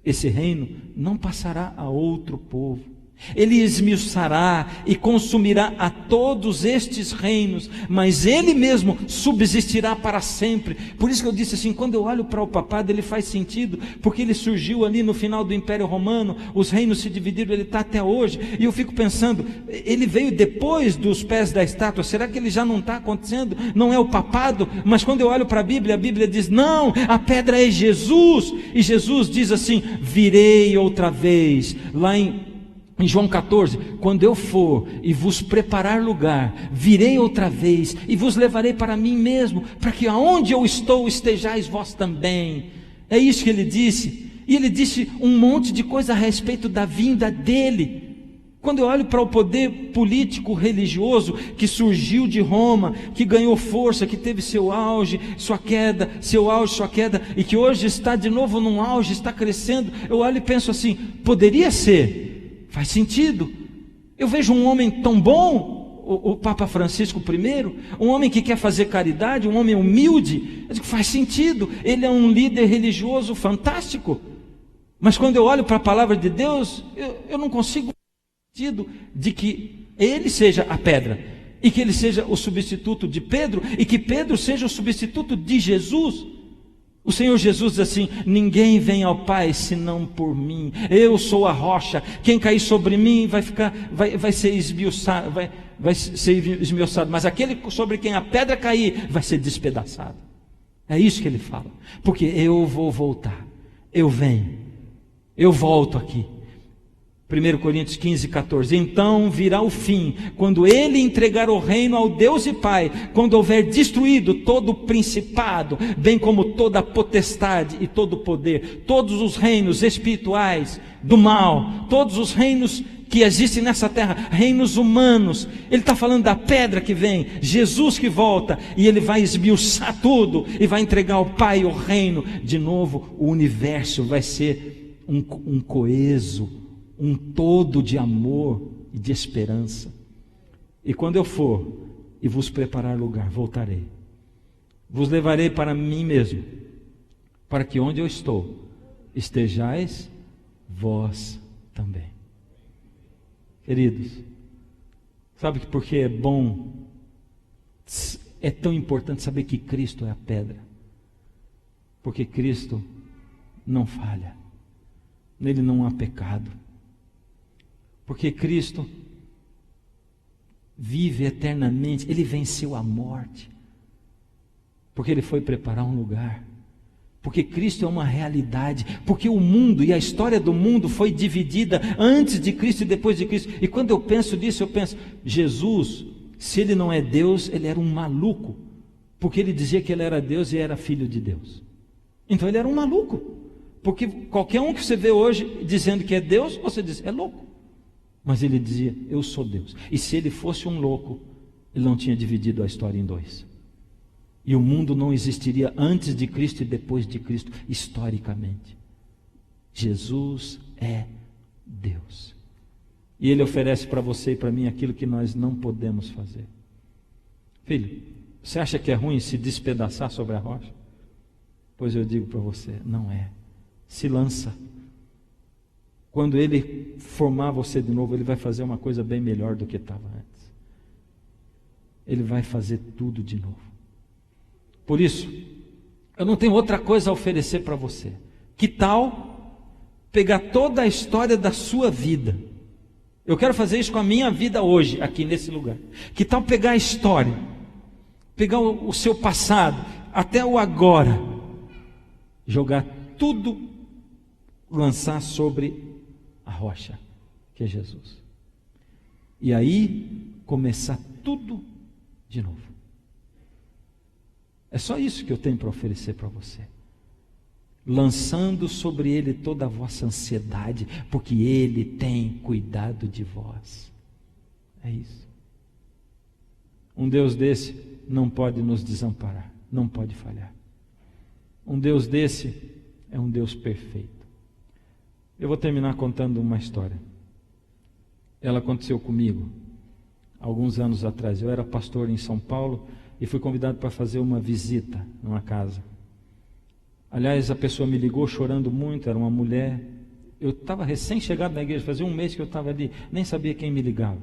Esse reino não passará a outro povo. Ele esmiuçará e consumirá a todos estes reinos, mas ele mesmo subsistirá para sempre. Por isso que eu disse assim, quando eu olho para o papado, ele faz sentido, porque ele surgiu ali no final do Império Romano, os reinos se dividiram, ele está até hoje, e eu fico pensando, ele veio depois dos pés da estátua, será que ele já não está acontecendo? Não é o papado? Mas quando eu olho para a Bíblia diz, não, a pedra é Jesus, e Jesus diz assim, virei outra vez, lá em João 14, quando eu for e vos preparar lugar, virei outra vez e vos levarei para mim mesmo, para que aonde eu estou estejais vós também. É isso que ele disse. E ele disse um monte de coisa a respeito da vinda dele. Quando eu olho para o poder político religioso que surgiu de Roma, que ganhou força, que teve seu auge, sua queda, e que hoje está de novo num auge, está crescendo, eu olho e penso assim, poderia ser. Faz sentido. Eu vejo um homem tão bom, o Papa Francisco I, um homem que quer fazer caridade, um homem humilde, eu digo, faz sentido, ele é um líder religioso fantástico. Mas quando eu olho para a palavra de Deus, eu não consigo ter sentido de que ele seja a pedra, e que ele seja o substituto de Pedro, e que Pedro seja o substituto de Jesus. O Senhor Jesus diz assim, ninguém vem ao Pai senão por mim, eu sou a rocha, quem cair sobre mim vai ser esmiuçado, vai ser esmiuçado, mas aquele sobre quem a pedra cair, vai ser despedaçado. É isso que ele fala, porque eu vou voltar, eu venho, eu volto aqui. 1 Coríntios 15, 14, então virá o fim, quando ele entregar o reino ao Deus e Pai, quando houver destruído todo o principado, bem como toda a potestade e todo o poder, todos os reinos espirituais do mal, todos os reinos que existem nessa terra, reinos humanos. Ele está falando da pedra que vem, Jesus que volta, e ele vai esmiuçar tudo, e vai entregar ao Pai o reino, de novo o universo vai ser um coeso, um todo de amor e de esperança. E quando eu for e vos preparar lugar, voltarei. Vos levarei para mim mesmo, para que onde eu estou, estejais vós também. Queridos, sabe por que é bom, é tão importante saber que Cristo é a pedra? Porque Cristo não falha, nele não há pecado. Porque Cristo vive eternamente, ele venceu a morte, porque ele foi preparar um lugar. Porque Cristo é uma realidade, porque o mundo e a história do mundo foi dividida antes de Cristo e depois de Cristo. E quando eu penso nisso, eu penso, Jesus, se ele não é Deus, ele era um maluco, porque ele dizia que ele era Deus e era filho de Deus. Então ele era um maluco, porque qualquer um que você vê hoje dizendo que é Deus, você diz, é louco. Mas ele dizia, eu sou Deus. E se ele fosse um louco, ele não tinha dividido a história em dois. E o mundo não existiria antes de Cristo e depois de Cristo, historicamente. Jesus é Deus. E Ele oferece para você e para mim aquilo que nós não podemos fazer. Filho, você acha que é ruim se despedaçar sobre a rocha? Pois eu digo para você, não é. Se lança. Quando Ele formar você de novo, Ele vai fazer uma coisa bem melhor do que estava antes. Ele vai fazer tudo de novo. Por isso, eu não tenho outra coisa a oferecer para você. Que tal pegar toda a história da sua vida? Eu quero fazer isso com a minha vida hoje, aqui nesse lugar. Que tal pegar a história, pegar o seu passado, até o agora, jogar tudo, lançar sobre a rocha, que é Jesus. E aí, começar tudo de novo. É só isso que eu tenho para oferecer para você. Lançando sobre Ele toda a vossa ansiedade, porque Ele tem cuidado de vós. É isso. Um Deus desse não pode nos desamparar, não pode falhar. Um Deus desse é um Deus perfeito. Eu vou terminar contando uma história. Ela aconteceu comigo alguns anos atrás. Eu era pastor em São Paulo e fui convidado para fazer uma visita numa casa. Aliás, a pessoa me ligou chorando muito, era uma mulher. Eu estava recém-chegado na igreja, fazia um mês que eu estava ali, nem sabia quem me ligava.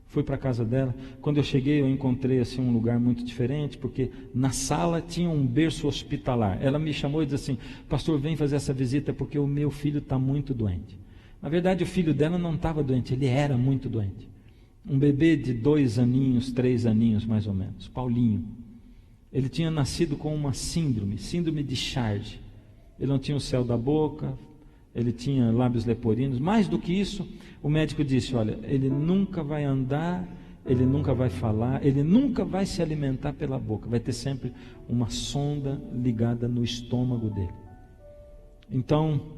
Fui para a casa dela. Quando eu cheguei, eu encontrei assim, um lugar muito diferente, porque na sala tinha um berço hospitalar. Ela me chamou e disse assim, pastor, vem fazer essa visita porque o meu filho está muito doente. Na verdade, o filho dela não estava doente, ele era muito doente. Um bebê de 2 aninhos, 3 aninhos mais ou menos, Paulinho. Ele tinha nascido com uma síndrome de Charge. Ele não tinha o céu da boca, ele tinha lábios leporinos. Mais do que isso, o médico disse, olha, ele nunca vai andar, ele nunca vai falar, ele nunca vai se alimentar pela boca. Vai ter sempre uma sonda ligada no estômago dele. Então,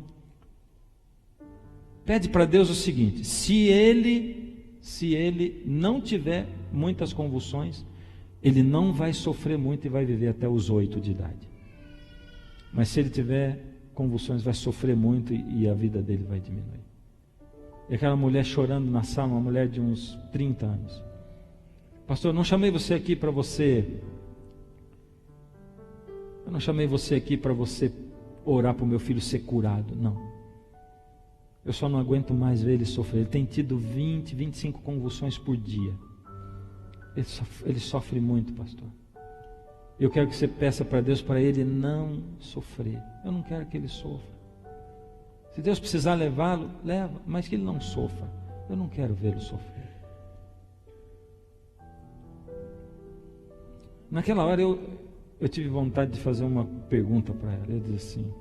pede para Deus o seguinte, se ele não tiver muitas convulsões, ele não vai sofrer muito e vai viver até os 8 de idade. Mas se ele tiver convulsões, vai sofrer muito e a vida dele vai diminuir. E aquela mulher chorando na sala, uma mulher de uns 30 anos. Pastor, eu não chamei você aqui para você orar para o meu filho ser curado, não. Eu só não aguento mais ver ele sofrer. Ele tem tido 20, 25 convulsões por dia. Ele sofre muito, pastor. Eu quero que você peça para Deus para ele não sofrer. Eu não quero que ele sofra. Se Deus precisar levá-lo, leva, mas que ele não sofra. Eu não quero vê-lo sofrer. Naquela hora eu tive vontade de fazer uma pergunta para ela. Eu disse assim,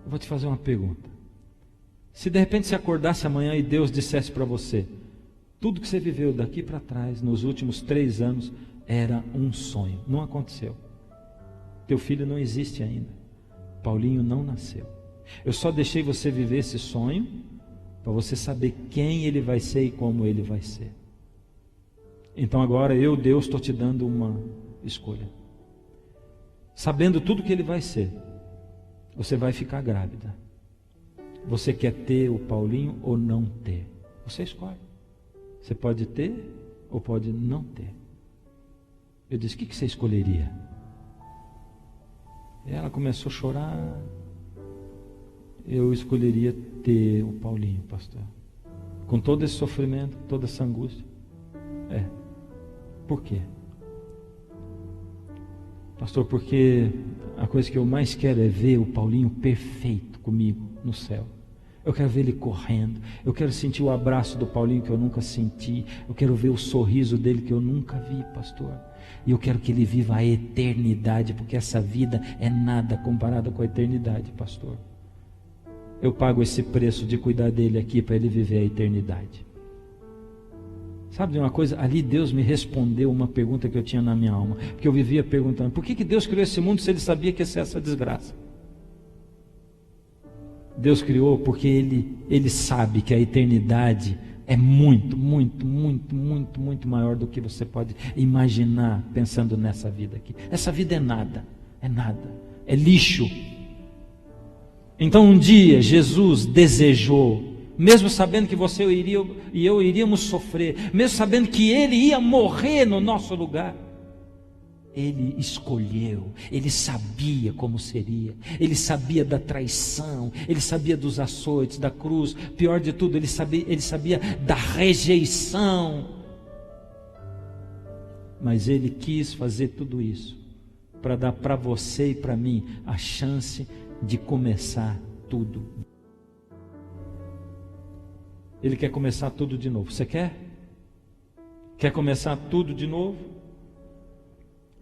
eu vou te fazer uma pergunta. Se de repente você acordasse amanhã e Deus dissesse para você, tudo que você viveu daqui para trás, nos últimos 3 anos, era um sonho, não aconteceu. Teu filho não existe ainda. Paulinho não nasceu. Eu só deixei você viver esse sonho para você saber quem ele vai ser e como ele vai ser. Então agora eu, Deus, estou te dando uma escolha. Sabendo tudo que ele vai ser, você vai ficar grávida. Você quer ter o Paulinho ou não ter? Você escolhe. Você pode ter ou pode não ter. Eu disse: o que você escolheria? E ela começou a chorar. Eu escolheria ter o Paulinho, pastor. Com todo esse sofrimento, toda essa angústia. Por quê? Pastor, porque a coisa que eu mais quero é ver o Paulinho perfeito comigo no céu. Eu quero ver ele correndo. Eu quero sentir o abraço do Paulinho que eu nunca senti. Eu quero ver o sorriso dele que eu nunca vi, pastor. E eu quero que ele viva a eternidade, porque essa vida é nada comparada com a eternidade, pastor. Eu pago esse preço de cuidar dele aqui para ele viver a eternidade. Sabe de uma coisa? Ali Deus me respondeu uma pergunta que eu tinha na minha alma. Porque eu vivia perguntando: por que Deus criou esse mundo se Ele sabia que ia ser essa desgraça? Deus criou porque Ele sabe que a eternidade é muito, muito, muito, muito, muito maior do que você pode imaginar pensando nessa vida aqui. Essa vida é nada, é lixo. Então um dia Jesus desejou, mesmo sabendo que você e eu iríamos sofrer, mesmo sabendo que Ele ia morrer no nosso lugar, Ele escolheu, Ele sabia como seria, Ele sabia da traição, Ele sabia dos açoites, da cruz, pior de tudo, Ele sabia da rejeição, mas Ele quis fazer tudo isso, para dar para você e para mim a chance de começar tudo. Ele quer começar tudo de novo. Você quer? Quer começar tudo de novo?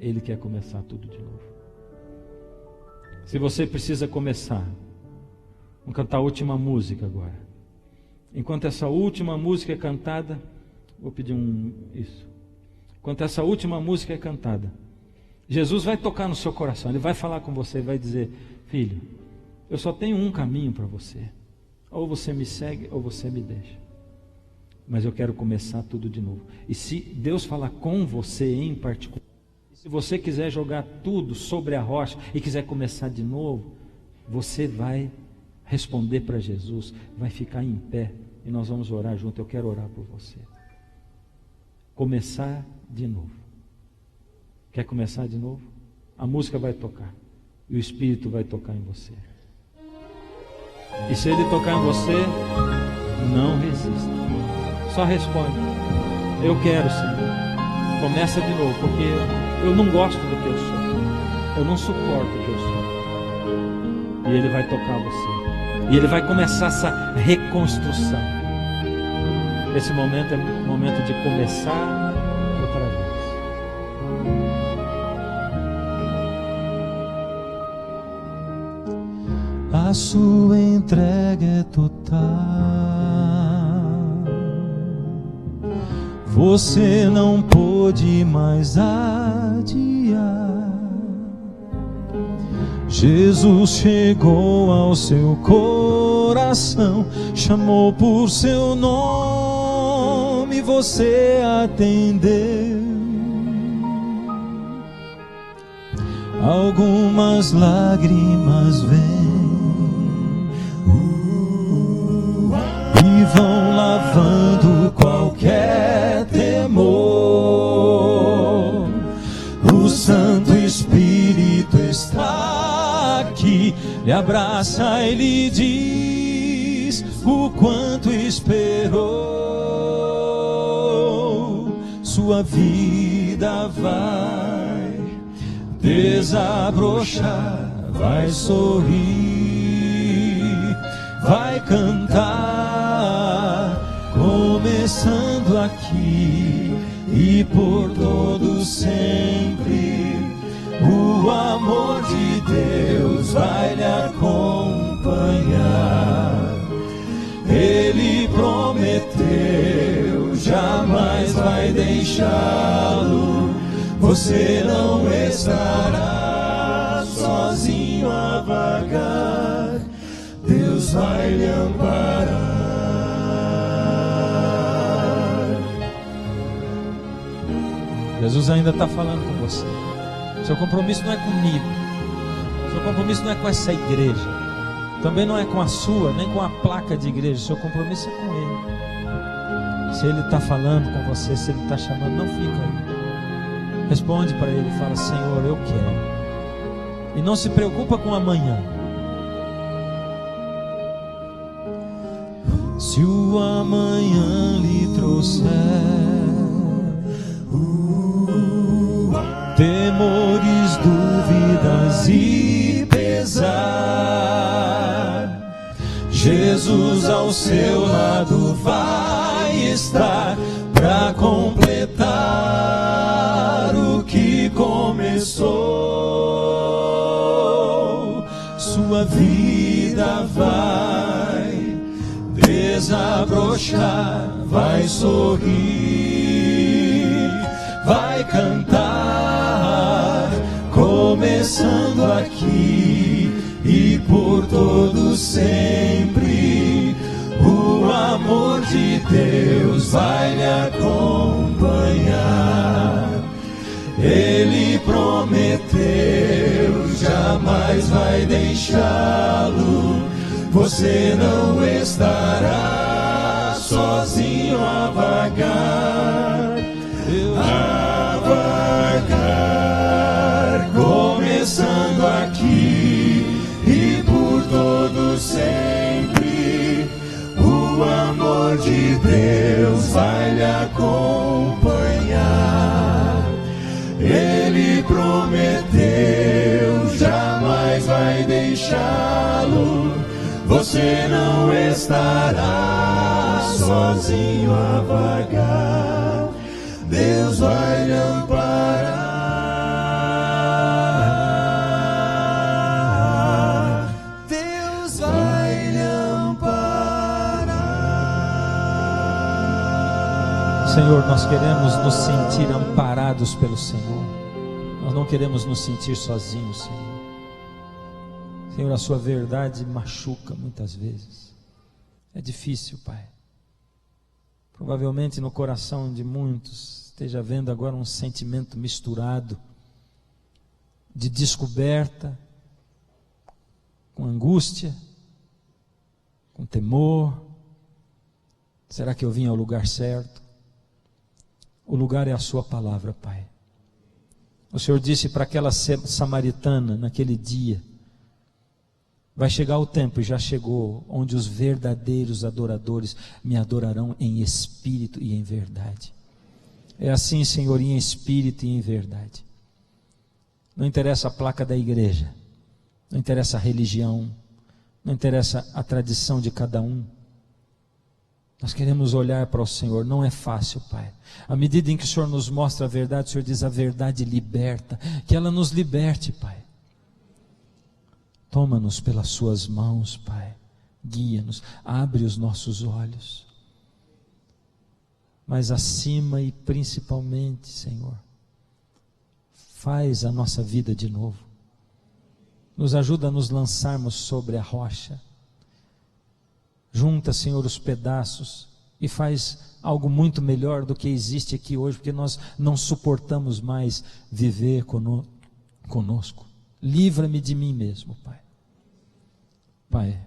Ele quer começar tudo de novo. Se você precisa começar, vamos cantar a última música agora. Enquanto essa última música é cantada, vou pedir isso. Enquanto essa última música é cantada, Jesus vai tocar no seu coração. Ele vai falar com você e vai dizer: filho, eu só tenho um caminho para você. Ou você me segue ou você me deixa. Mas eu quero começar tudo de novo. E se Deus falar com você em particular, se você quiser jogar tudo sobre a rocha e quiser começar de novo, você vai responder para Jesus, vai ficar em pé e nós vamos orar junto. Eu quero orar por você. Começar de novo. Quer começar de novo? A música vai tocar e o Espírito vai tocar em você. E se Ele tocar em você, não resista. Só responde: eu quero, Senhor. Começa de novo, porque eu não gosto do que eu sou. Eu não suporto o que eu sou. E Ele vai tocar você. E Ele vai começar essa reconstrução. Esse momento é o momento de começar outra vez. A sua entrega é total. Você não pôde mais adiar. Jesus chegou ao seu coração, chamou por seu nome, você atendeu. Algumas lágrimas vêm e vão lavando qualquer temor. O Santo Espírito está aqui, lhe abraça e lhe diz o quanto esperou. Sua vida vai desabrochar, vai sorrir, vai cantar, começando aqui e por todo sempre. O amor de Deus vai lhe acompanhar. Ele prometeu, jamais vai deixá-lo. Você não estará sozinho a vagar. Deus vai lhe amparar. Jesus ainda está falando com você. Seu compromisso não é comigo. Seu compromisso não é com essa igreja. Também não é com a sua, nem com a placa de igreja. O seu compromisso é com Ele. Se Ele está falando com você, se Ele está chamando, não fica aí. Responde para Ele e fala: Senhor, eu quero. E não se preocupa com amanhã. Se o amanhã lhe trouxer temores, dúvidas e pesar, Jesus ao seu lado vai estar para completar o que começou. Sua vida vai desabrochar, vai sorrir, vai cantar, começando aqui e por todo sempre. O amor de Deus vai lhe acompanhar. Ele prometeu, jamais vai deixá-lo. Você não estará sozinho a vagar, começando aqui e por todo sempre. O amor de Deus vai lhe acompanhar. Ele prometeu, jamais vai deixá-lo. Você não estará sozinho a vagar. Deus vai lhe amparar. Deus vai lhe amparar. Senhor, nós queremos nos sentir amparados pelo Senhor. Nós não queremos nos sentir sozinhos, Senhor. Senhor, a sua verdade machuca muitas vezes. É difícil, Pai. Provavelmente no coração de muitos esteja havendo agora um sentimento misturado de descoberta, com angústia, com temor. Será que eu vim ao lugar certo? O lugar é a sua palavra, Pai. O Senhor disse para aquela samaritana naquele dia: vai chegar o tempo, e já chegou, onde os verdadeiros adoradores me adorarão em espírito e em verdade. É assim, Senhor, em espírito e em verdade. Não interessa a placa da igreja, não interessa a religião, não interessa a tradição de cada um. Nós queremos olhar para o Senhor. Não é fácil, Pai. À medida em que o Senhor nos mostra a verdade, o Senhor diz: a verdade liberta. Que ela nos liberte, Pai. Toma-nos pelas suas mãos, Pai. Guia-nos, abre os nossos olhos. Mas acima e principalmente, Senhor, faz a nossa vida de novo. Nos ajuda a nos lançarmos sobre a rocha. Junta, Senhor, os pedaços e faz algo muito melhor do que existe aqui hoje, porque nós não suportamos mais viver conosco. Livra-me de mim mesmo, Pai. Pai,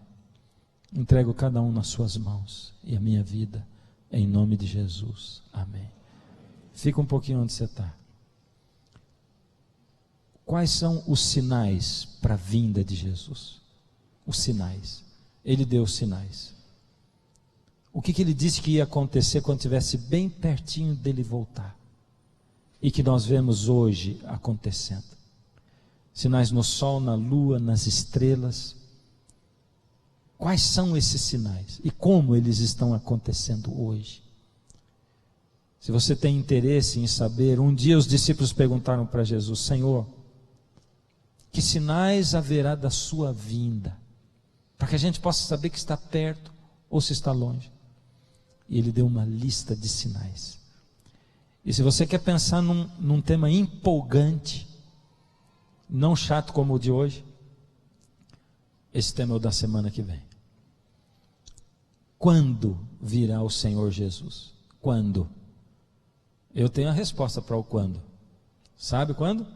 entrego cada um nas suas mãos e a minha vida, em nome de Jesus. Amém. Fica um pouquinho onde você está. Quais são os sinais para a vinda de Jesus? Os sinais. Ele deu os sinais. O que ele disse que ia acontecer quando estivesse bem pertinho dele voltar? E que nós vemos hoje acontecendo. Sinais no sol, na lua, nas estrelas. Quais são esses sinais? E como eles estão acontecendo hoje? Se você tem interesse em saber, um dia os discípulos perguntaram para Jesus: Senhor, que sinais haverá da sua vinda? Para que a gente possa saber que está perto ou se está longe. E ele deu uma lista de sinais. E se você quer pensar num tema empolgante, não chato como o de hoje, esse tema é o da semana que vem. Quando virá o Senhor Jesus? Quando? Eu tenho a resposta para o quando. Sabe quando?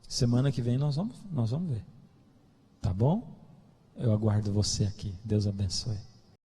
Semana que vem nós vamos ver. Tá bom? eu aguardo você aqui. Deus abençoe.